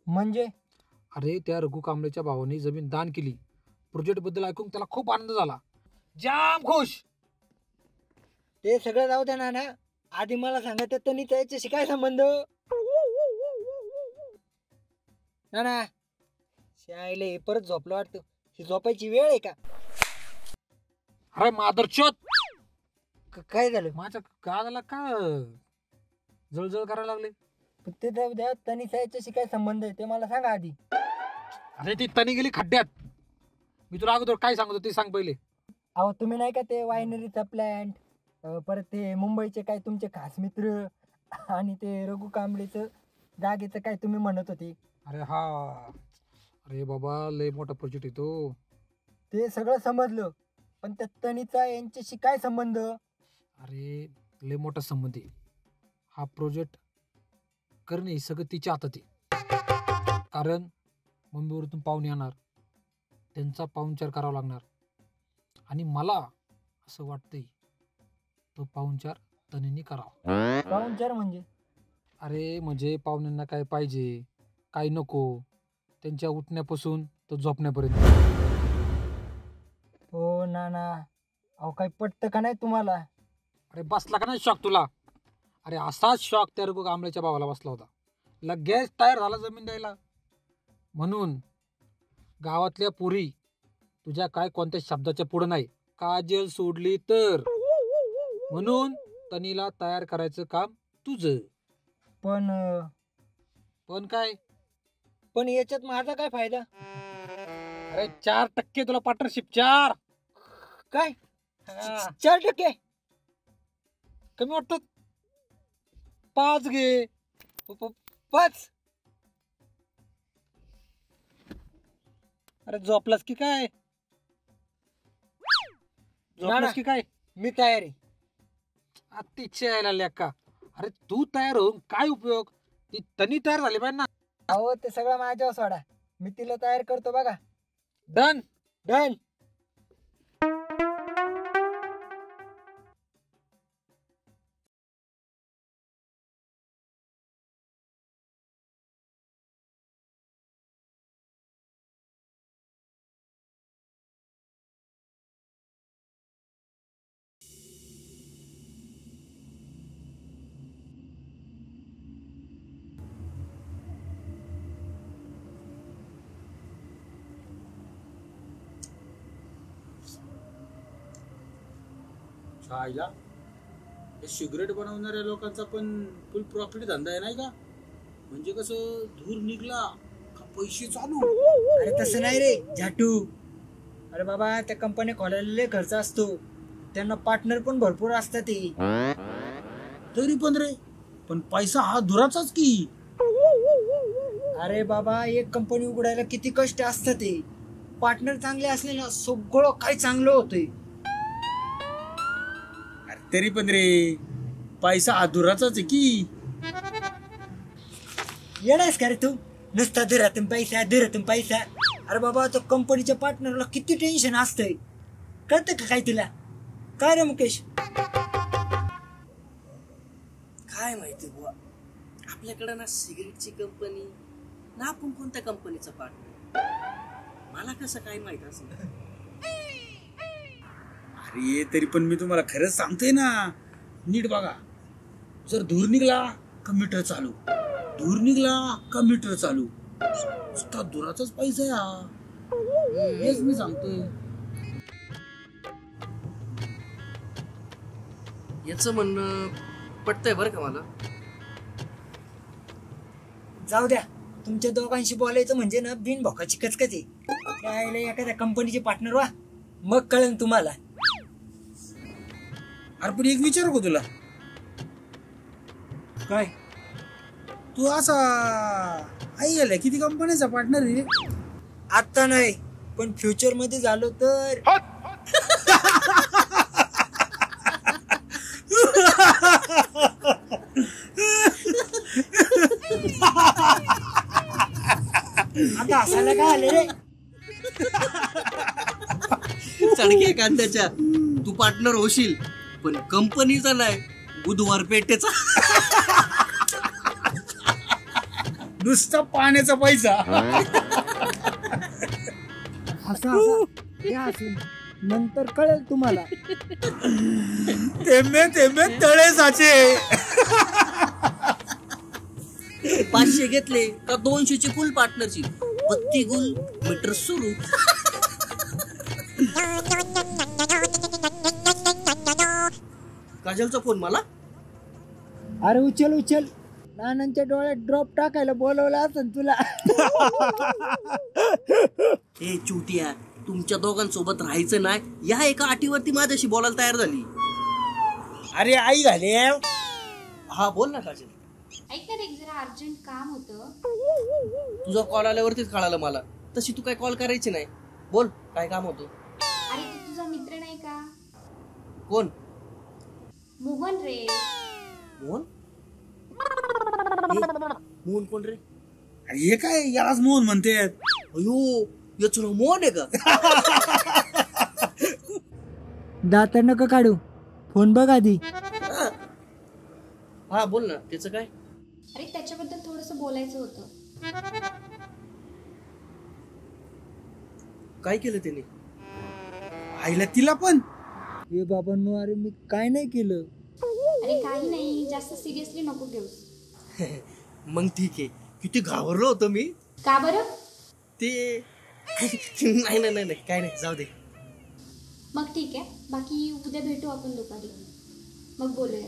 म्हणजे? अरे त्या रघु कांबळेच्या भावाने जमीन दान केली. प्रोजेक्टबद्दल ऐकून त्याला खूप आनंद झाला. जाम खुश. ते सगळं जाऊ द्या ना. आधी मला सांगा त्या तनीचा याच्याशी काय संबंध? ना शाळेला हे परत झोपलं वाटतं. ही झोपायची वेळ आहे का? अरे माधुरचोत, काय झालं? माझ्या गावाला का जळजळ करायला लागले? ते जाऊ द्या, तनिषा याच्याशी काय संबंध आहे ते मला सांगा आधी. अरे ती तनी गेली खड्ड्यात. मी तुला अगोदर काय सांगतो ते सांग पहिले. अहो तुम्ही नाही का ते वायनरीचा प्लॅन्ट, परत ते मुंबईचे काय तुमचे खास मित्र आणि ते रघु कांबळेचं जागेचं काय तुम्ही म्हणत होते. अरे हा, अरे बाबा लय मोठा प्रोजेक्ट आहे तो. ते सगळं समजलं, पण त्या तनिषा यांच्याशी काय संबंध? अरे लय मोठा संबंध आहे. हा प्रोजेक्ट करणे सगळं तिच्या हातात आहे. कारण मुंबईवरून पाहुणे येणार, त्यांचा पाहुणचार करावा लागणार आणि मला असं वाटतंय तो पाहुणचार तनीने करावा. पाहुणचार म्हणजे? अरे म्हणजे पाहुण्यांना काय पाहिजे काय नको त्यांच्या उठण्यापासून तो झोपण्यापर्यंत. हो ना ना, अहो काही पटतं का नाही तुम्हाला? अरे बसला का नाही शॉक तुला? अरे असाच शॉक त्या रघु कांबळेच्या भावाला बसला होता. लगेच तयार झाला जमीन द्यायला. म्हणून गावातल्या पोरी तुझ्या काय कोणत्या शब्दाच्या पुढं नाही, काजल सोडली तर. म्हणून तनीला तयार करायचं काम तुझं. पण काय? पण याच्यात माझा काय फायदा? अरे 4% तुला पार्टनरशिप. 4 काय? 4% कमी वाटत? 5 घे. 5? अरे झोपलास की काय? झोपलास की काय? मी तयार आहे. अतिशय यायला लेका. अरे तू तयार होऊन काय उपयोग? ती तनी तयार झाली पाहिजे ना. अहो ते सगळं माझ्यावर सोडा, मी तिला तयार करतो बघा. Done done. छायला हे सिगरेट बनवणाऱ्या लोकांचा पण फुल प्रॉफिट धंदा आहे नाही का? म्हणजे कसं धूर निघला का पैसे चालू. अरे तसं नाही रे झाटू. अरे बाबा त्या कंपनी खोलायला लय खर्च असतो, त्यांना पार्टनर पण भरपूर असतात. तरी पण रे, पण पैसा हा धुराचाच की. अरे बाबा एक कंपनी उघडायला किती कष्ट असतात. ते पार्टनर चांगले असले ना सगळं काही चांगलं होतंय. तरी पण रे पैसा अधुराचाच आहे की. येणारच का रे तू? नुसता धुरातून पैसा धुरातून पैसा. अरे बाबा तो कंपनीच्या पार्टनरला किती टेन्शन असतंय, कळतं का काय तुला? काय रे मुकेश? काय माहिती बुवा, आपल्याकडे ना सिगरेटची कंपनी ना आपण कोणत्या कंपनीचा पार्टनर, मला कसं काय माहित असं. अरे तरी पण मी तुम्हाला खरंच सांगतोय ना, नीट बघा. जर धूर निघला का मीटर चालू, धूर निघला का मीटर चालू. नुसता धुराचाच पैसा आहे हा, हेच मी सांगतोय. याचं म्हणणं पटतंय बरं का मला. जाऊ द्या, तुमच्या दोघांशी बोलायचं म्हणजे ना बिन भोकाची कचकच आहे. एखाद्या कंपनीचे पार्टनर व्हा, मग कळेल तुम्हाला. अरे पण एक विचारू का तुला? काय? तू असा आई गेला किती कंपनीचा पार्टनर आहे? आता नाही, पण फ्युचर मध्ये झालो तर. आता हसायला काय आले रे? चडके कांद्याच्या तू पार्टनर होशील, पण कंपनीचा नाही, बुधवार पेठेचा. नुसता पाण्याचा पैसा. नंतर कळेल तुम्हाला. तेमे तेमे तळे साचे. 500 घेतले का 200ची फुल पार्टनरशिप, 32 गुल मीटर सुरू. काजलचा फोन मला. अरे उचल उचल, नानांच्या डोळ्यात ड्रॉप टाकायला बोलवलं असं तुला. ए चुटिया, तुमच्या दोघांसोबत राहायचं नाही या एका अटीवरती माझ्याशी बोलायला तयार झाली. अरे आई झाले. हा बोल ना काजल. ऐक ना रे, जरा अर्जंट काम होतं. तुझा कॉल आल्यावरतीच कळालं मला. तशी तू काय कॉल करायची नाही. बोल काय काम होतं. अरे तू तुझा मित्र नाही का कोण? मोहन रे. मोहन? मोहन कोण रे? अरे हे काय यालाच मोहन म्हणते. अयो याचं नाव मोहन आहे का? दात नका काढू, फोन बघ आधी. हा बोल ना, त्याचं काय? अरे त्याच्याबद्दल थोडंसं बोलायचं होतं. काय केलं त्याने? आईला तिला पण. हे बाबांनो, अरे मी काय नाही केलं. अरे काही नाही, जास्त सिरियसली नको घेऊस. मग ठीक आहे. किती घाबरलो होतो मी. का बरं? ते नाही नाही नाही काय नाही, जाऊ दे. मग ठीक आहे, बाकी उद्या भेटू आपण दुपारी, मग बोलूया.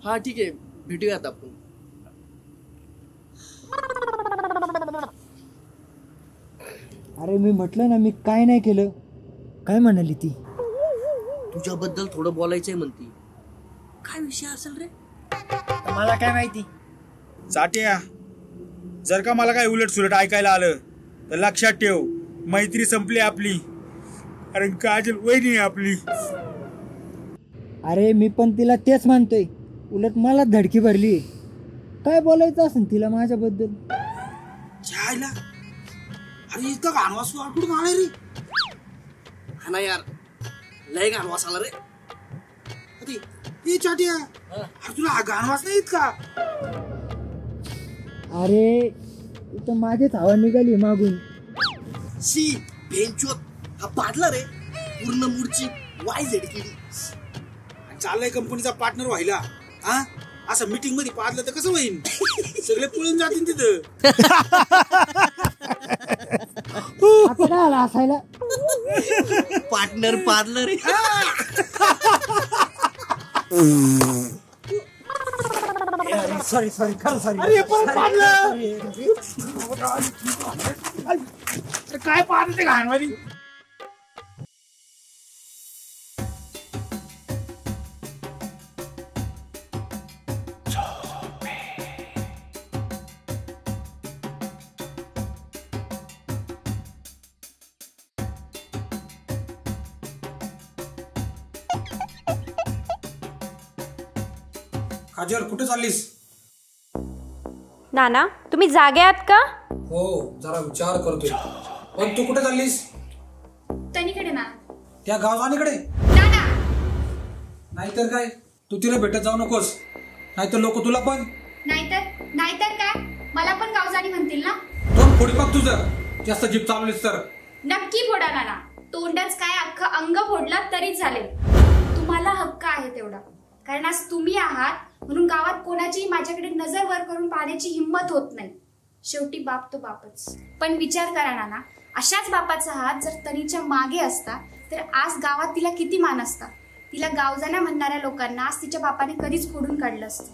हा ठीक आहे, भेटूयात आपण. अरे मी म्हटलं ना, मी काय नाही केलं. काय म्हणाली ती? तुझ्याबद्दल थोडं बोलायचंय म्हणती. काय विषय असेल रे? मला काय माहिती. चाट्या, जर का मला काय उलट सुलट ऐकायला आलं तर लक्षात ठेव, मैत्री संपली आपली. कारण काजल वहिनी आहे आपली. अरे मी पण तिला तेच मानतोय, उलट मला धडकी भरली. काय बोलायचं असेल तिला माझ्याबद्दल? जायला अरे इतका घाणवास कुठून आला रे? हा ना यार, लय घाणवास आला रे. ए चाट्या, अरे तुला घाणवास नाही इतका? अरे इथं माझीच हवा निघाली मागून. शी बेंचोत, हा पाडला रे. पूर्ण मूर्ची वाय झडकी. चाललाय कंपनीचा पार्टनर व्हायला. हा असं मीटिंग मध्ये पाडलं तर कसं होईल? सगळे पळून जातील तिथं. असायला पार्टनर पाडलं रे. सॉरी खरं सॉरी. अरे पण पाडलं. काय पाडलं ते घाणवाली? काजल कुठे चाललीस? नाना तुम्ही जागे आहात का? हो जरा विचार करतोय. पण तू कुठे चाललीस? तनीकडे ना. त्या गाववानीकडे? नाहीतर काय, तू तिला भेटत जाऊ नकोस, नाहीतर लोक तुला पण. नाहीतर काय, मला पण गावजानी म्हणतील ना. दोन फोडी बघ तुझं, जास्त जीप चालवलीस तर. नक्की फोडा नाना. तोंडच काय अख्खं अंग फोडलं तरी चालेल. तुम्हाला हक्क आहे तेवढा, कारण आज तुम्ही आहात म्हणून गावात कोणाची माझ्याकडे नजर वर करून पाहण्याची हिंमत होत नाही. शेवटी बाप तो बापच. पण विचार करा नाना, अशाच बापाचा हात जर तनीच्या मागे असता तर आज गावात तिला किती मान असता. तिला गावजाना म्हणणाऱ्या लोकांना आज तिच्या बापाने कधीच फोडून काढलं असतं.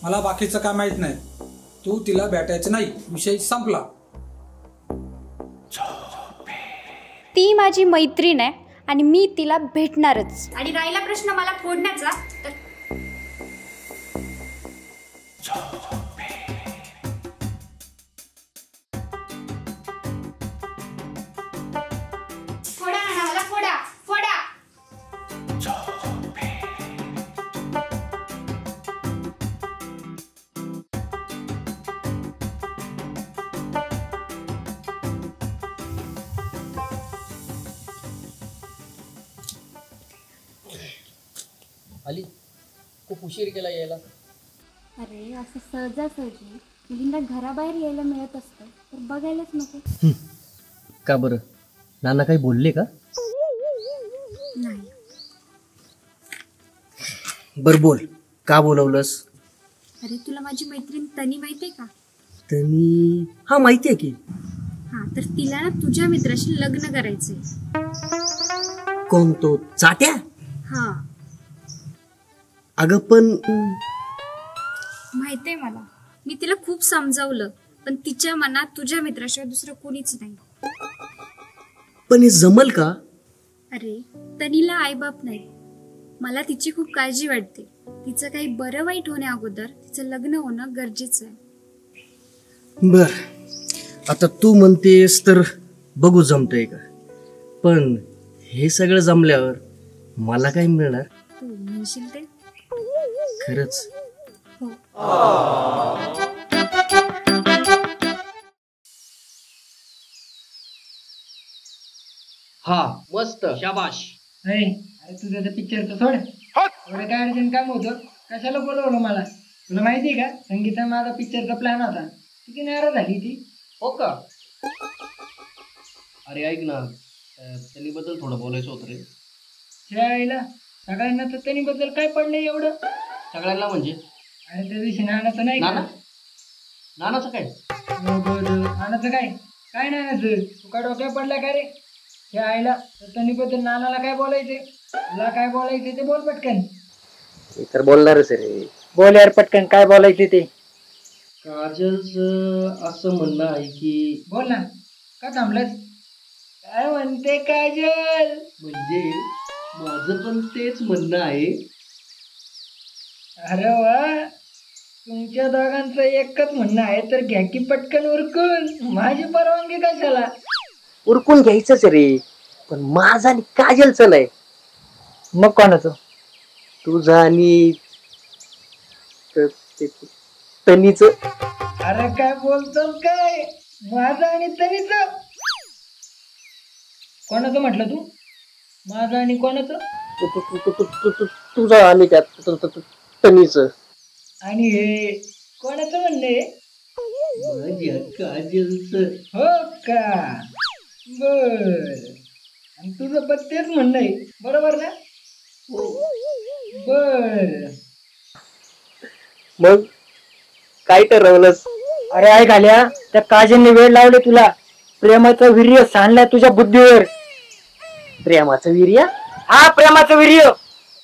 मला बाकीचं काय माहित नाही. तू तिला भेटायचं नाही, विषय संपला. ती माझी मैत्रीण आहे आणि मी तिला भेटणारच. आणि राहिला प्रश्न मला फोडण्याचा, तर फोडा ना मला, फोडा फोडा. आली खूप उशीर केला यायला. अरे असं सहजासहजी मुलींना घराबाहेर यायला मिळत असतं तर बघायलाच नको. का बरं, नाना काही बोलले का? नाही. बर बोल, का बोलवलंस? अरे तुला माझी मैत्रीण तनी माहितीये का? तनी? हा माहितीये की. हा तर तिला ना तुझ्या मित्राशी लग्न करायचंय. कोण तो चाट्या? हा. अगं पण माहितीये मला, मी तिला खूप समजावलं, पण तिच्या मनात तुझ्या मित्राशिवाय दुसरं कोणीच नाही. पण हे जमल का? अरे तनीला आईबाप नाही. मला तिची खूप काळजी वाटते. तिचं काही बरं वाईट होण्या अगोदर तिचं लग्न होणं गरजेचं आहे. बर, आता तू म्हणतेस तर बघू जमतंय का. पण हे सगळं जमल्यावर मला काय मिळणार? तू म्हणशील ते. खरंच? हो. हा, मस्त, शाबाश. अरे तुझं ते पिक्चरचं सोड. एवढं काय अर्जंट काम होतं, कशाला बोलवलं मला? तुला माहिती आहे का, संगीता माझा पिक्चरचा प्लॅन होता. किती नाराज झाली ती. हो का? अरे ऐक ना, त्यांनीबद्दल थोडं बोलायचं होतं रे. शाळेला सगळ्यांना तर त्यांनीबद्दल काय पडलंय एवढं? सगळ्यांना म्हणजे? अरे त्या दिवशी नानाचं नाही का? नानाचं काय? नानाचं काय काय नानाचं? तू काय डोक्यात पडला का रे? त्या आईला त्यांनीबद्दल नानाला काय बोलायचे? तुला काय बोलायचे ते बोल पटकन. तर बोलणारच रे. बोल यार पटकन, काय बोलायचे ते. काजलचं असं म्हणणं आहे की. बोल ना, का थांबलंस? काय म्हणते काजल? म्हणजे माझं पण तेच म्हणणं आहे. अरे वा, तुमच्या दोघांचं एकच म्हणणं आहे तर घ्या की पटकन उरकून. माझी परवानगी कशाला? उरकून घ्यायचंच रे, पण माझं आणि काजलचं नाही. मग कोणाचं? तुझं आणि तनीचं. अरे काय बोलतोस काय? माझं आणि तनीचं? कोणाचं म्हटलं तू? माझं आणि कोणाचं? तुझं आणि त्या तनीचं. आणि हे कोणाचं म्हणणे? माझ्या काजलचं. हो का? बर. आणि तुझं पण तेच म्हणणं आहे, बरोबर ना? बर. मग काय ठरवलंस? अरे ऐक आल्या, त्या काजलने वेळ लावले तुला. प्रेमाचं वीर्य सांडलाय तुझ्या बुद्धीवर. प्रेमाचं वीर्य? हा, प्रेमाचं वीर्य.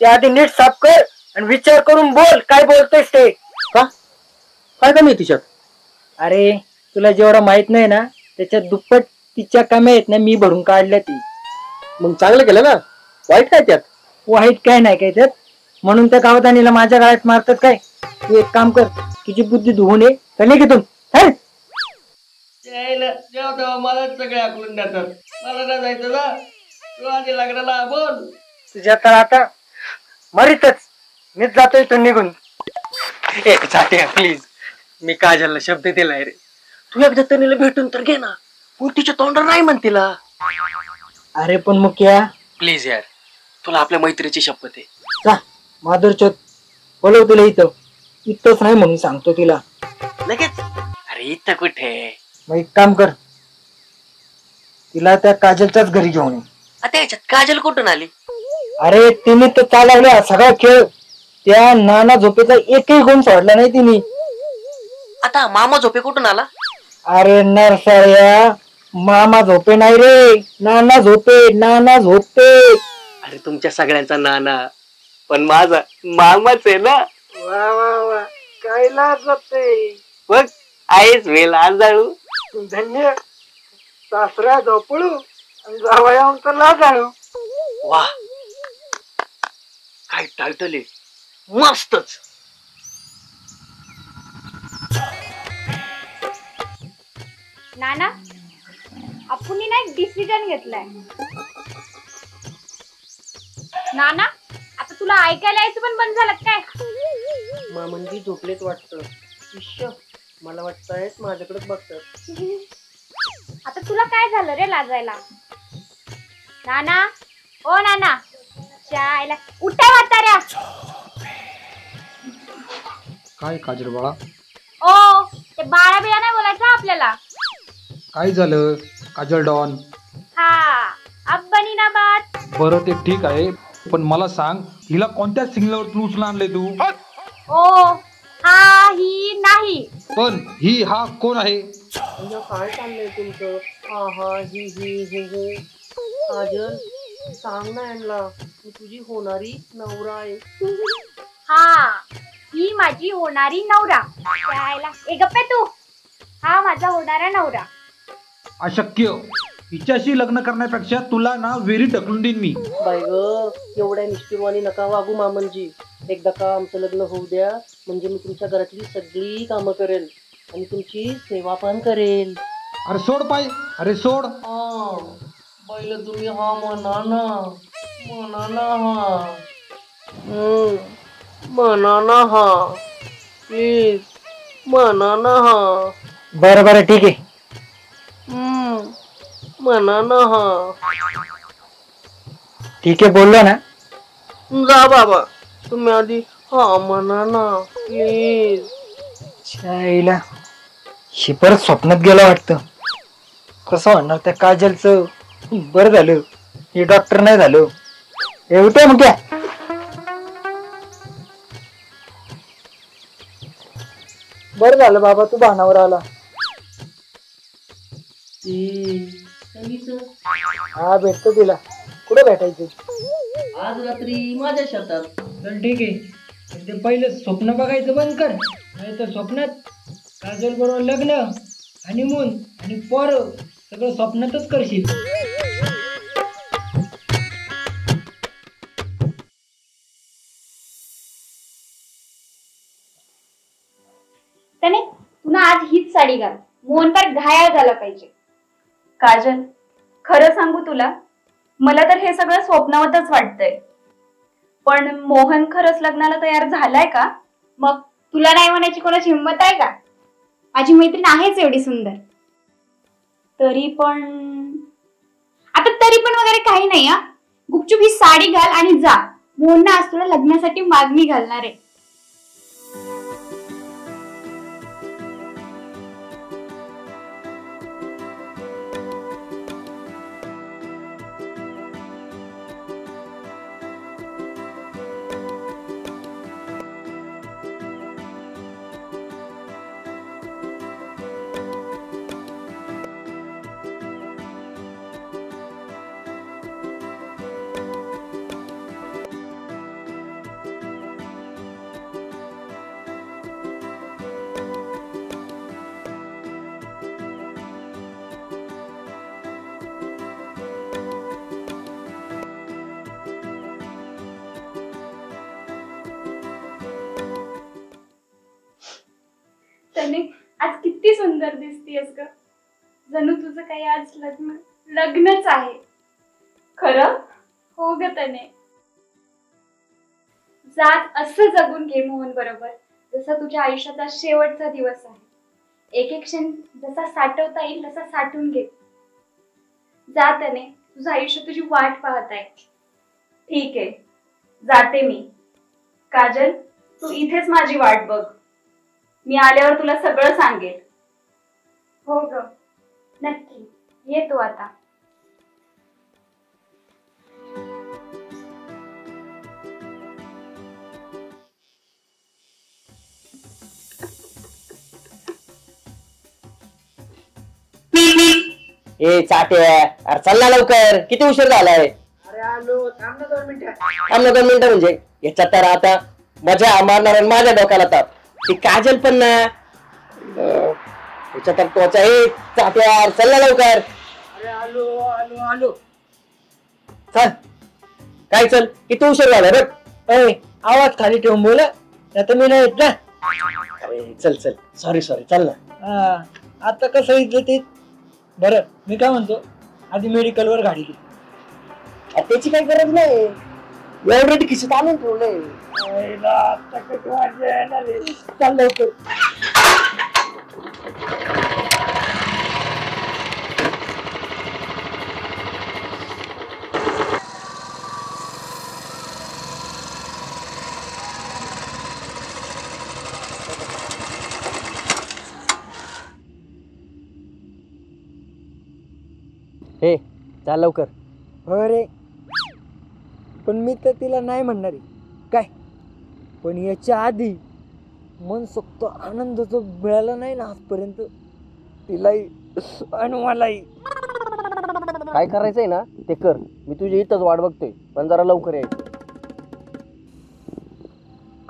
ते आधी नीट साफ कर आणि विचार करून बोल काय बोलतोयस ते. का? काय कमी आहे तिच्यात? अरे तुला जेवढं माहित नाही ना, त्याच्यात दुप्पट तिच्या कमी आहेत ना, मी भरून काढल्या ती. मग चांगलं केलं ना, वाईट काय त्यात? वाईट काय नाही काय त्यात. म्हणून त्या गावतानीला माझ्या गाळ्यात मारतात काय? तू एक काम कर, तुझी बुद्धी धुवून ये, चल की तू. जेव्हा मला सगळे आकलून देतात. मला ना जायचं ना, तू आधी लग्नाला बोल. तुझ्या तर आता मरीतच मीच जातोय इथून निघून. एक चाटे प्लीज, मी काजलला शब्द दिलाय रे. तू एकदा तनीला भेटून तर घे ना, तू तिच्या तोंडावर नाही म्हण तिला. अरे पण मग क्या प्लीज यार, तुला आपल्या मैत्रीची शपथ आहे. जा माधुरचोत, बोलव तिला इथं. इथंच नाही म्हणून सांगतो तिला लगेच. अरे इथं कुठे? मग एक काम कर, तिला त्या काजलच्याच घरी घेऊन ये. आता याच्यात काजल कुठून आली? अरे तिने तर चालवला सगळा खेळ. त्या नाना झोपेचा एकही गुण सोडला नाही तिने. आता मामा झोपे कुठून आला? अरे नरसाळ्या, मामा झोपे नाही रे, नाना झोपे. नाना झोपे. अरे तुमच्या सगळ्यांचा नाना, पण माझा मामाच आहे ना. वा वा वा, काय लाज वाटते. बघ आईच वेळ आज जाळू. धन्य. सासरा झोपळू आणि जावया आमचा लाजाळू. वा, काय टाळटले, मस्तच. नाना, आपण ना एक डिसिजन घेतलाय. नाना, आता तुला ऐकायला यायचं पण बंद झालं काय? मामंदी झोपलेत वाटतं. मला वाटतंय माझ्याकडेच बघतात. आता तुला काय झालं रे लाजायला? नाना, ओ नाना, चायला उठा म्हाताऱ्या. काय काजल बाळा? ओ ते बाळा बिळा नाही बोलायचं आपल्याला. काय झालं काजल डॉन? हा, अब बनी ना बात. बरं ते ठीक आहे, पण मला सांग, हिला कोणत्या सिग्नलवर तू उचलून आणले तू? ओ हा ही नाही. पण ही हा कोण आहे? काय चाललंय तुमचं? हा हा ही ही. काजल सांग ना यांना, मी तुझी होणारी नवरा आहे. हा, ही माझी होणारी नवरा. त्याला ए गप्पे तू. हा माझा होणारा नवरा. अशक्य. हिच्याशी लग्न करण्यापेक्षा तुला ना विहिरीत ढकलून देईन मी. बाई ग, एवढ्या निष्ठुरवाणी नका वागू मामनजी. एकदा का आमचं लग्न होऊ द्या, म्हणजे मी तुमच्या घरातली सगळी कामं करेल आणि तुमची सेवा पण करेल. अरे सोड पाय, अरे सोड. पहिले तुम्ही हा म्हणा ना, म्हणा ना हा, म्हणा ना हा, प्लीज म्हणा ना हा. बरं बरं ठीक आहे. म्हणा ना हा. ठीक आहे बोललो ना. जा बाबा, तुम्ही आधी हा म्हणा ना प्लीज. शाईला हे परत स्वप्नात गेलं वाटतं. कसं म्हणणार त्या काजलचं. बरं झालं हे डॉक्टर नाही झालं. एवढं मग क्या बरं झालं बाबा तू भानावर आला. हा भेटतो तिला. कुठे भेटायचं? आज रात्री माझ्या शेतात. चल ठीक आहे. ते पहिलं स्वप्न बघायचं बंद कर, नाही तर स्वप्नात काजल बरोबर लग्न, हनीमून आणि पोरं सगळं स्वप्नातच करशील. त्याने पुन्हा आज हीच साडी घाल. मोहन फार घायाळ झाला पाहिजे. काजल, खरं सांगू तुला, मला तर हे सगळं स्वप्नावतच वाटतंय. पण मोहन खरंच लग्नाला तयार झालाय का? मग तुला नाही म्हणायची कोणाची हिंमत आहे का? माझी मैत्रीण आहेच एवढी सुंदर. तरी पण वगैरे काही नाही. हा, गुपचूप ही साडी घाल आणि जा. मोहन आज तुला लग्नासाठी मागणी घालणार आहे. तने आज किती सुंदर दिसतीयस ग. जणू तुझं काही आज लग्नच आहे. खरं? हो ग तने. जात असं जगून घे मोहन बरोबर जसा तुझ्या आयुष्याचा शेवटचा दिवस आहे. एक एक क्षण जसा साठवता येईल तसा साठवून घे. जा तने, तुझं आयुष्य तुझी वाट पाहत आहे. ठीक आहे, जाते मी. काजल, तू इथेच माझी वाट बघ. मी आल्यावर तुला सगळं सांगेल. हो ग, नक्की. येतो आता. ए चाट्या, अरे चल ना लवकर, किती उशीर झालाय. अरे आलो, थांब ना 2 मिनिटं. थांब ना 2 मिनिटं म्हणजे याच्यात तर आता मजा मारणार आणि माझ्या डोक्याला ताप. ती काजल पण ना याच्यात तर तोचा. ए चाट्या, चल ना लवकर. अरे आलो आलो आलो. चल. काय चल, किती उशीर झाला बघ. आवाज खाली ठेवून बोल, आता मी नाही येत ना. चल चल, सॉरी चल ना. आता कसं इथलं ते. बरं मी काय म्हणतो, आधी मेडिकल वर गाडी घे. त्याची काही गरज नाही, ऑलरेडी खिशात आणून ठेवलंय. चाल लवकर. हे चाल लवकर. अरे पण मी तर तिला नाही म्हणणार आहे काय. पण याच्या आधी मनसोक्त आनंद जो मिळाला नाही ना आजपर्यंत, तिलाही आणि मलाही. काय करायचंय ना ते कर. मी तुझी इथंच वाट बघतोय, पण जरा लवकर यायचं.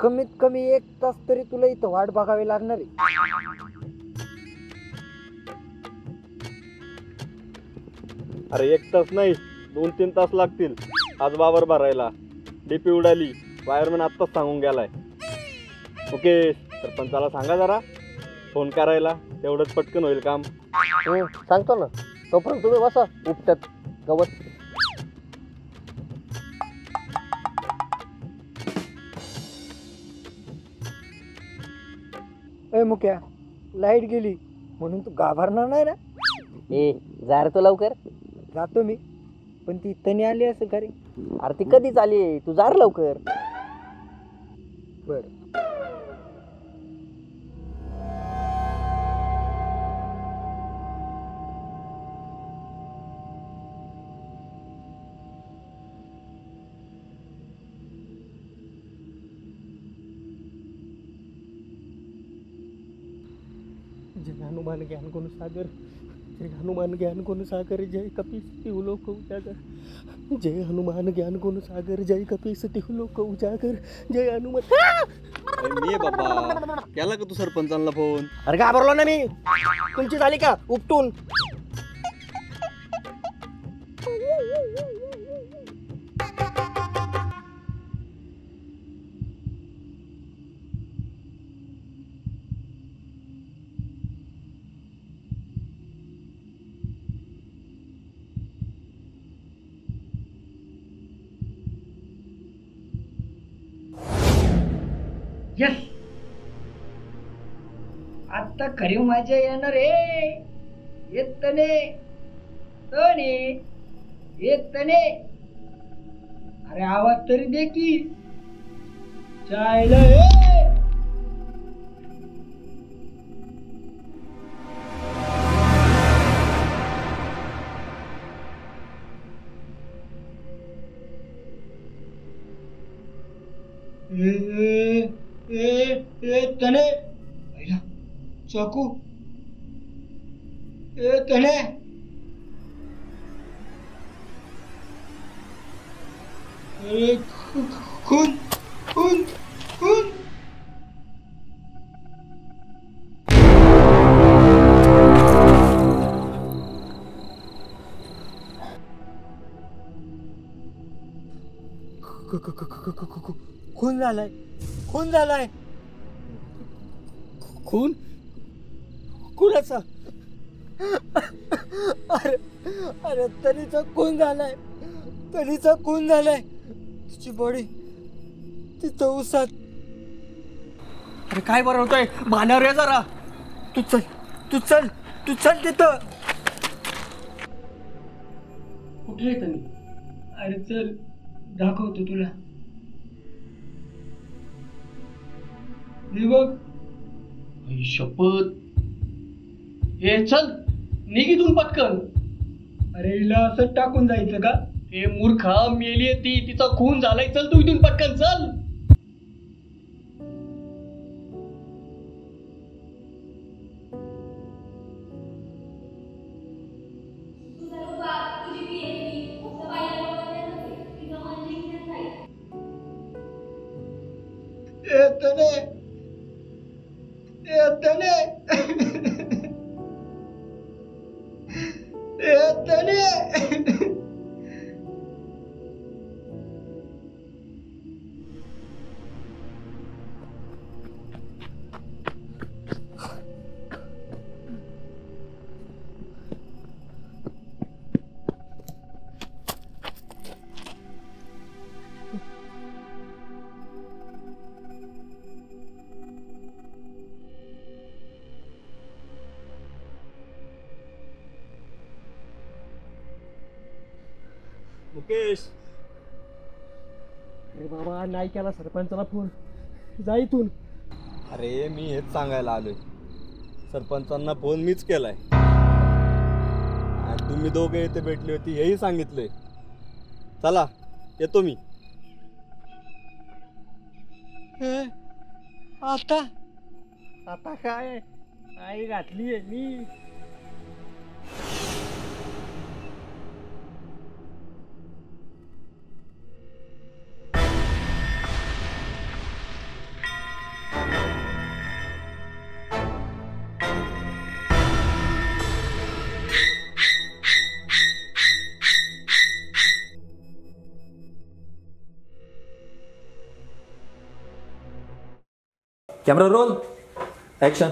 कमीत कमी 1 तास तरी तुला इथं वाट बघावी लागणार आहे. अरे 1 तास नाही 2-3 तास लागतील आज वावर भरायला. डीपी उडाली, वायरमॅन आत्ताच सांगून गेलाय. ओके सरपंचाला सांगा जरा फोन करायला, तेवढंच पटकन होईल काम. सांगतो ना, तोपर्यंत तुम्ही बसा उपट्यात गवत. ए मुक्या, लाईट गेली म्हणून तू घाबरणार नाही ना? ए जा रे तू लवकर. जातो मी, पण ती इथं नाही आली असं खरी. अरे ती कधीच आली, तू जा रे लवकर. बर. जय हनुमान ज्ञान गुण सागर, जय हनुमान ज्ञान गुण सागर, जय कपीस तिहु लोक उजागर. जय हनुमान ज्ञान गुण सागर, जय कपीस तिहु लोक उजागर, जय हनुमान. मी बाबा केला का तू सरपंचांना फोन? अरे घाबरलो ना मी. तुमची झाली का उपटून? यस, आता खरी मजा येणार रे. येतने तने येतने. अरे आवाज तरी दे की. चायला तने पहिला चाकू. तने खून खून खून. खून झालाय, खून झालाय. खून कुणाचा? अरे अरे तरीचा खून झालाय, तरीचा खून झालाय. तिची बॉडी तिथं उसात. अरे काय बरं होतंय, भानावर ये जरा. तू चल, तू चल, तू चल तिथं. कुठे येत मी? अरे चल, दाखवतो तुला. बघ. शपथ. हे चल निघितून पटकन. अरे हिला असं टाकून जायचं का? हे मूर्खा, मेली ती, तिचा खून झालाय. चल तू इथून पटकन चल. तने तने तने. मुकेश. अरे बाबा नाही केला सरपंचाला फोन. जा इथून. अरे मी हेच सांगायला आलोय, सरपंचांना फोन मीच केलाय. आणि तुम्ही दोघे इथे भेटली होती हेही सांगितलंय. चला येतो मी. आता आता काय आई घातली आहे मी. Camera roll action.